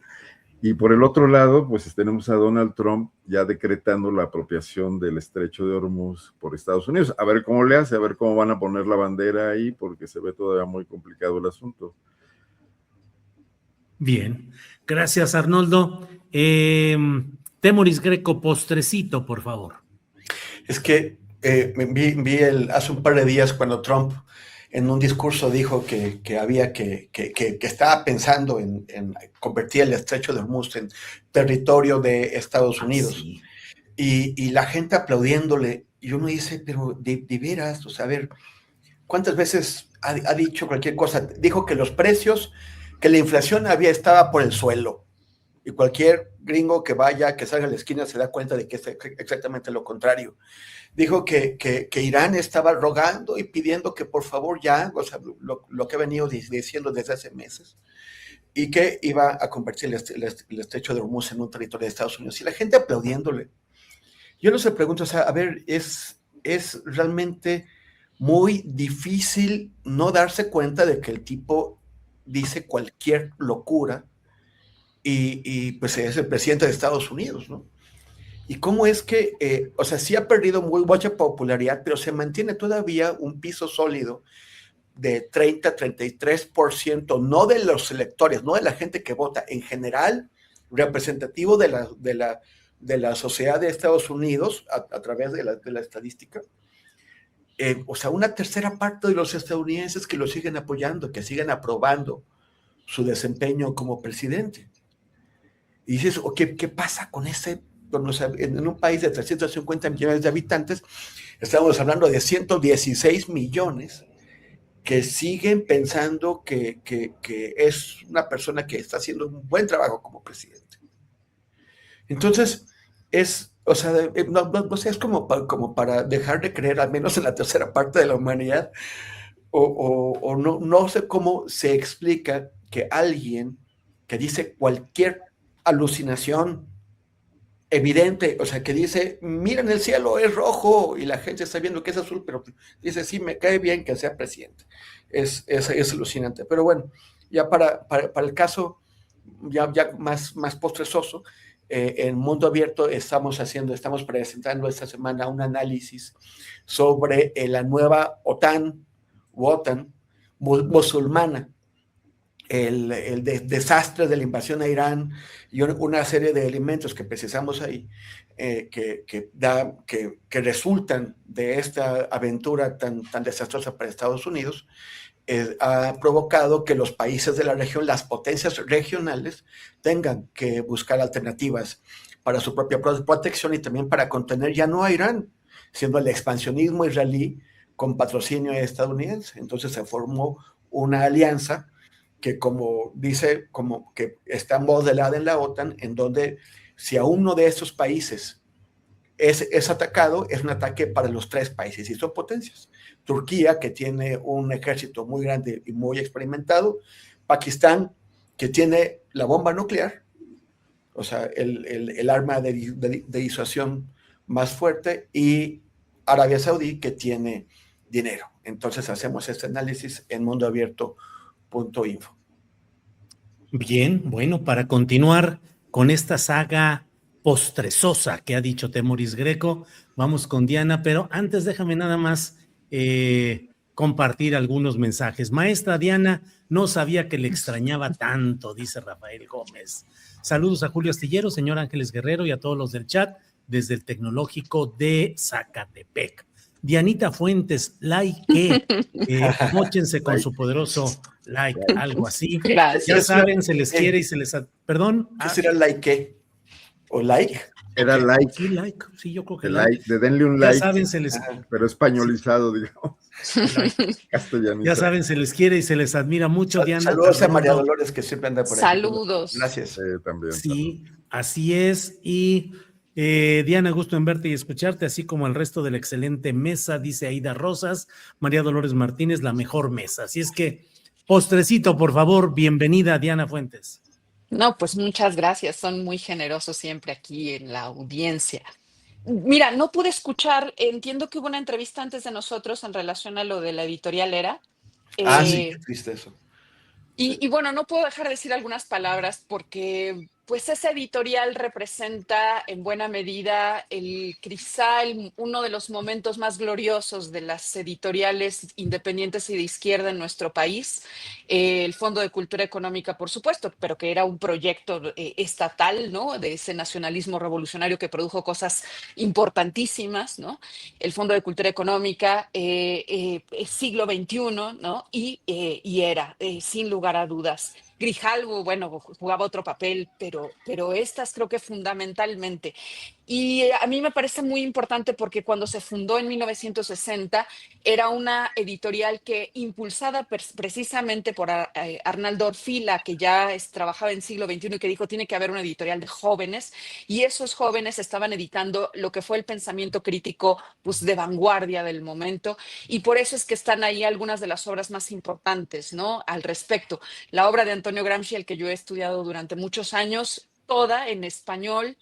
Y por el otro lado, pues tenemos a Donald Trump ya decretando la apropiación del Estrecho de Hormuz por Estados Unidos. A ver cómo le hace, a ver cómo van a poner la bandera ahí, porque se ve todavía muy complicado el asunto. Bien, gracias, Arnoldo. Temoris Greco, postrecito, por favor. Es que vi hace un par de días cuando Trump en un discurso dijo que estaba pensando en convertir el Estrecho de Hormuz en territorio de Estados Unidos. Sí. Y la gente aplaudiéndole, y uno dice, pero de veras, o sea, a ver, ¿cuántas veces ha dicho cualquier cosa? Dijo que los precios, que la inflación estaba por el suelo. Y cualquier gringo que vaya, que salga a la esquina, se da cuenta de que es exactamente lo contrario. Dijo que Irán estaba rogando y pidiendo que por favor ya, o sea, lo que ha venido diciendo desde hace meses, y que iba a convertir el estrecho de Hormuz en un territorio de Estados Unidos. Y la gente aplaudiéndole. Yo no se pregunto, o sea, a ver, es realmente muy difícil no darse cuenta de que el tipo dice cualquier locura y pues es el presidente de Estados Unidos, ¿no? Y cómo es que, o sea, sí ha perdido mucha popularidad, pero se mantiene todavía un piso sólido de 30-33%, no de los electores, no de la gente que vota, en general, representativo de la sociedad de Estados Unidos a través de la estadística. O sea, una tercera parte de los estadounidenses que lo siguen apoyando, que siguen aprobando su desempeño como presidente. Y dices, ¿qué pasa con ese? O sea, en un país de 350 millones de habitantes, estamos hablando de 116 millones que siguen pensando que es una persona que está haciendo un buen trabajo como presidente. Entonces, o sea, no sé, es como para dejar de creer, al menos en la tercera parte de la humanidad, o no sé cómo se explica que alguien que dice cualquier alucinación evidente, o sea, que dice, miren el cielo, es rojo, y la gente está viendo que es azul, pero dice, sí, me cae bien que sea presidente. Es alucinante. Pero bueno, ya para el caso ya más postrezoso, en Mundo Abierto estamos presentando esta semana un análisis sobre la nueva OTAN musulmana, el desastre de la invasión a Irán y una serie de elementos que precisamos ahí, que resultan de esta aventura tan desastrosa para Estados Unidos, ha provocado que los países de la región, las potencias regionales, tengan que buscar alternativas para su propia protección y también para contener ya no a Irán, siendo el expansionismo israelí con patrocinio estadounidense. Entonces se formó una alianza que, como dice, como que está modelada en la OTAN, en donde si a uno de estos países es atacado, es un ataque para los tres países y son potencias. Turquía, que tiene un ejército muy grande y muy experimentado, Pakistán, que tiene la bomba nuclear, o sea, el arma de disuasión más fuerte, y Arabia Saudí, que tiene dinero. Entonces hacemos este análisis en mundoabierto.info. Bien, bueno, para continuar con esta saga postrezosa que ha dicho Temoris Greco, vamos con Diana, pero antes déjame nada más compartir algunos mensajes. Maestra Diana, no sabía que le extrañaba tanto, dice Rafael Gómez. Saludos a Julio Astillero, señor Ángeles Guerrero y a todos los del chat desde el Tecnológico de Zacatepec. Dianita Fuentes, like, móchense con su poderoso like, algo así. Gracias. Ya saben, se les quiere y se les... ¿Perdón? ¿Qué será like? ¿O like? Era like. Sí, like. Sí, yo creo que like. De denle un like. Ya saben, se les... Pero españolizado, digamos. Like. Ya saben, se les quiere y se les admira mucho, Diana. Saludos a María Dolores, que siempre anda por aquí. Saludos. Gracias. También. Sí, así es. Y Diana, gusto en verte y escucharte, así como el resto de la excelente mesa, dice Aida Rosas. María Dolores Martínez, la mejor mesa. Así es que, postrecito, por favor, bienvenida, Diana Fuentes. No, pues muchas gracias, son muy generosos siempre aquí en la audiencia. Mira, no pude escuchar, entiendo que hubo una entrevista antes de nosotros en relación a lo de la editorial Era. Sí, qué triste eso. Y bueno, no puedo dejar de decir algunas palabras porque pues esa editorial representa en buena medida quizá uno de los momentos más gloriosos de las editoriales independientes y de izquierda en nuestro país. El Fondo de Cultura Económica, por supuesto, pero que era un proyecto estatal, ¿no? De ese nacionalismo revolucionario que produjo cosas importantísimas, ¿no? El Fondo de Cultura Económica, siglo XXI, ¿no? Y Era, sin lugar a dudas. Grijalvo, bueno, jugaba otro papel, pero estas creo que fundamentalmente. Y a mí me parece muy importante porque cuando se fundó en 1960 era una editorial que impulsada precisamente por Arnaldo Orfila, que ya trabajaba en siglo XXI y que dijo tiene que haber una editorial de jóvenes, y esos jóvenes estaban editando lo que fue el pensamiento crítico pues, de vanguardia del momento, y por eso es que están ahí algunas de las obras más importantes, ¿no? Al respecto. La obra de Antonio Gramsci, el que yo he estudiado durante muchos años, toda en español.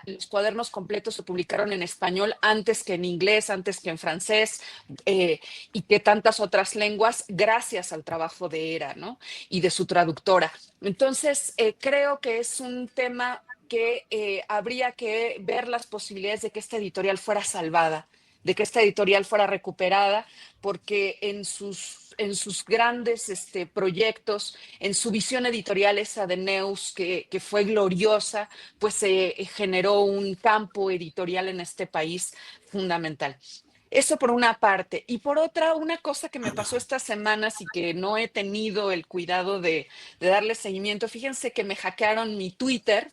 Los cuadernos completos se publicaron en español antes que en inglés, antes que en francés, y que tantas otras lenguas, gracias al trabajo de Era, ¿no? Y de su traductora. Entonces, creo que es un tema que habría que ver las posibilidades de que esta editorial fuera salvada, de que esta editorial fuera recuperada, porque en sus grandes proyectos, en su visión editorial esa de Neus, que fue gloriosa, pues se generó un campo editorial en este país fundamental. Eso por una parte. Y por otra, una cosa que me pasó estas semanas y que no he tenido el cuidado de darle seguimiento, fíjense que me hackearon mi Twitter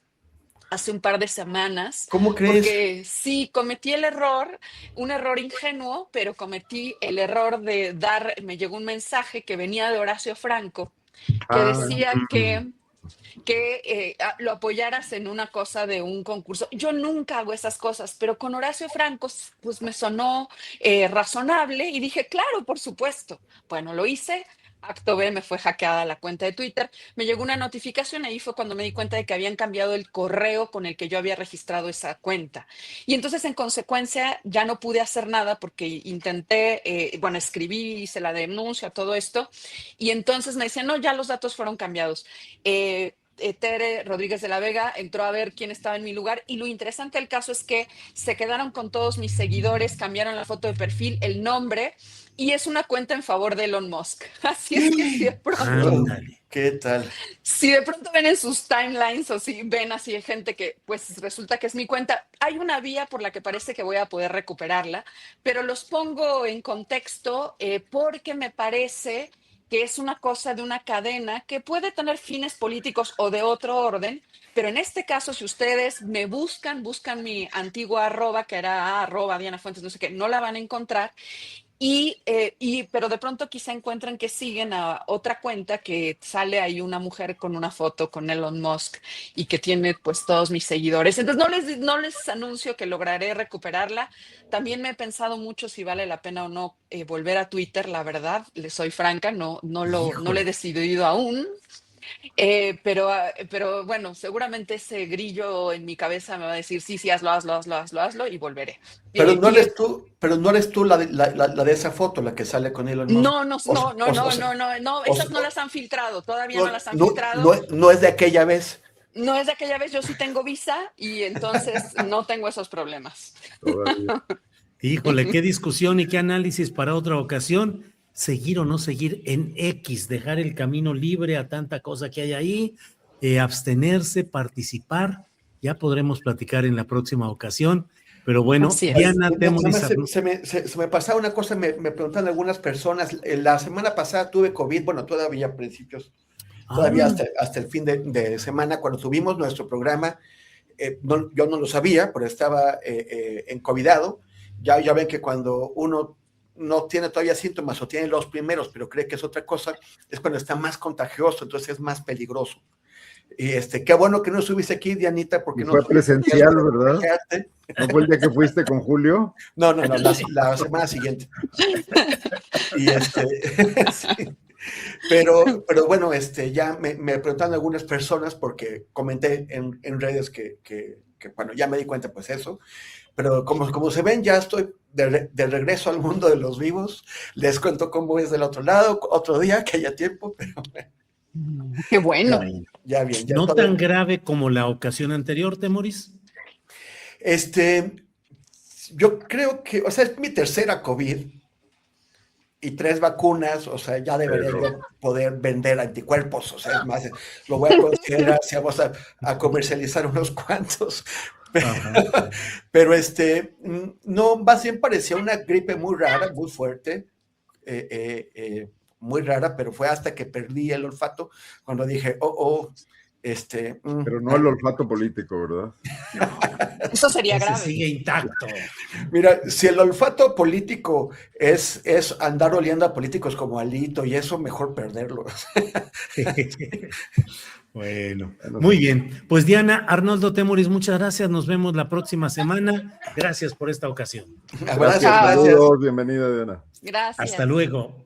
hace un par de semanas. ¿Cómo crees? Porque sí, cometí el error, un error ingenuo, pero cometí el error de me llegó un mensaje que venía de Horacio Franco, que decía que lo apoyaras en una cosa de un concurso. Yo nunca hago esas cosas, pero con Horacio Franco pues me sonó razonable y dije, claro, por supuesto. Bueno, lo hice. Acto B, me fue hackeada la cuenta de Twitter, me llegó una notificación, ahí fue cuando me di cuenta de que habían cambiado el correo con el que yo había registrado esa cuenta. Y entonces, en consecuencia, ya no pude hacer nada porque intenté, escribí, hice la denuncia, todo esto, y entonces me decían, no, ya los datos fueron cambiados. Tere Rodríguez de la Vega entró a ver quién estaba en mi lugar y lo interesante del caso es que se quedaron con todos mis seguidores, cambiaron la foto de perfil, el nombre, y es una cuenta en favor de Elon Musk. Así es que si de pronto, ¿qué tal? Si de pronto ven en sus timelines o si ven así gente que pues resulta que es mi cuenta, hay una vía por la que parece que voy a poder recuperarla, pero los pongo en contexto porque me parece que es una cosa de una cadena que puede tener fines políticos o de otro orden, pero en este caso, si ustedes me buscan mi antigua arroba, que era arroba Diana Fuentes, no sé qué, no la van a encontrar, pero de pronto quizá encuentran que siguen a otra cuenta que sale ahí una mujer con una foto con Elon Musk y que tiene pues todos mis seguidores. Entonces no les anuncio que lograré recuperarla. También me he pensado mucho si vale la pena o no volver a Twitter, la verdad, les soy franca, no le he decidido aún. Pero bueno, seguramente ese grillo en mi cabeza me va a decir, sí, hazlo y volveré. Pero no eres tú la de esa foto, la que sale con Elon Musk. No, esas no las han filtrado, todavía no las han filtrado. No es de aquella vez. No es de aquella vez, yo sí tengo visa y entonces no tengo esos problemas. Híjole, qué discusión y qué análisis para otra ocasión. Seguir o no seguir en X, dejar el camino libre a tanta cosa que hay ahí, abstenerse, participar, ya podremos platicar en la próxima ocasión, pero bueno, Diana, se me pasaba una cosa, me preguntan algunas personas, la semana pasada tuve COVID, bueno, todavía a principios, todavía hasta el fin de semana, cuando tuvimos nuestro programa, yo no lo sabía, pero estaba encovidado, ya ven que cuando uno no tiene todavía síntomas o tiene los primeros, pero cree que es otra cosa, es cuando está más contagioso, entonces es más peligroso. Y qué bueno que no estuviste aquí, Dianita, porque no fue presencial, ¿verdad? ¿No fue el día que fuiste con Julio? No, la semana siguiente. Y sí. Pero bueno, ya me preguntaron algunas personas porque comenté en redes que bueno, ya me di cuenta, pues eso. Pero como se ven, ya estoy de regreso al mundo de los vivos. Les cuento cómo es del otro lado, otro día, que haya tiempo, pero... Qué bueno. Ya bien. ¿No tan grave como la ocasión anterior, Temoris? Yo creo que, o sea, es mi tercera COVID y 3 vacunas, o sea, ya debería yo poder vender anticuerpos, o sea, es más, lo voy a considerar si vamos a comercializar unos cuantos. Pero no, más bien parecía una gripe muy rara, muy fuerte, muy rara, pero fue hasta que perdí el olfato cuando dije, Pero no el olfato político, ¿verdad? Eso sería Ese grave. sigue intacto. Mira, si el olfato político es andar oliendo a políticos como Alito y eso, mejor perderlo. Bueno, muy bien. Pues Diana, Arnoldo Temoris, muchas gracias. Nos vemos la próxima semana. Gracias por esta ocasión. Gracias, Saludos, bienvenida, Diana. Gracias. Hasta luego.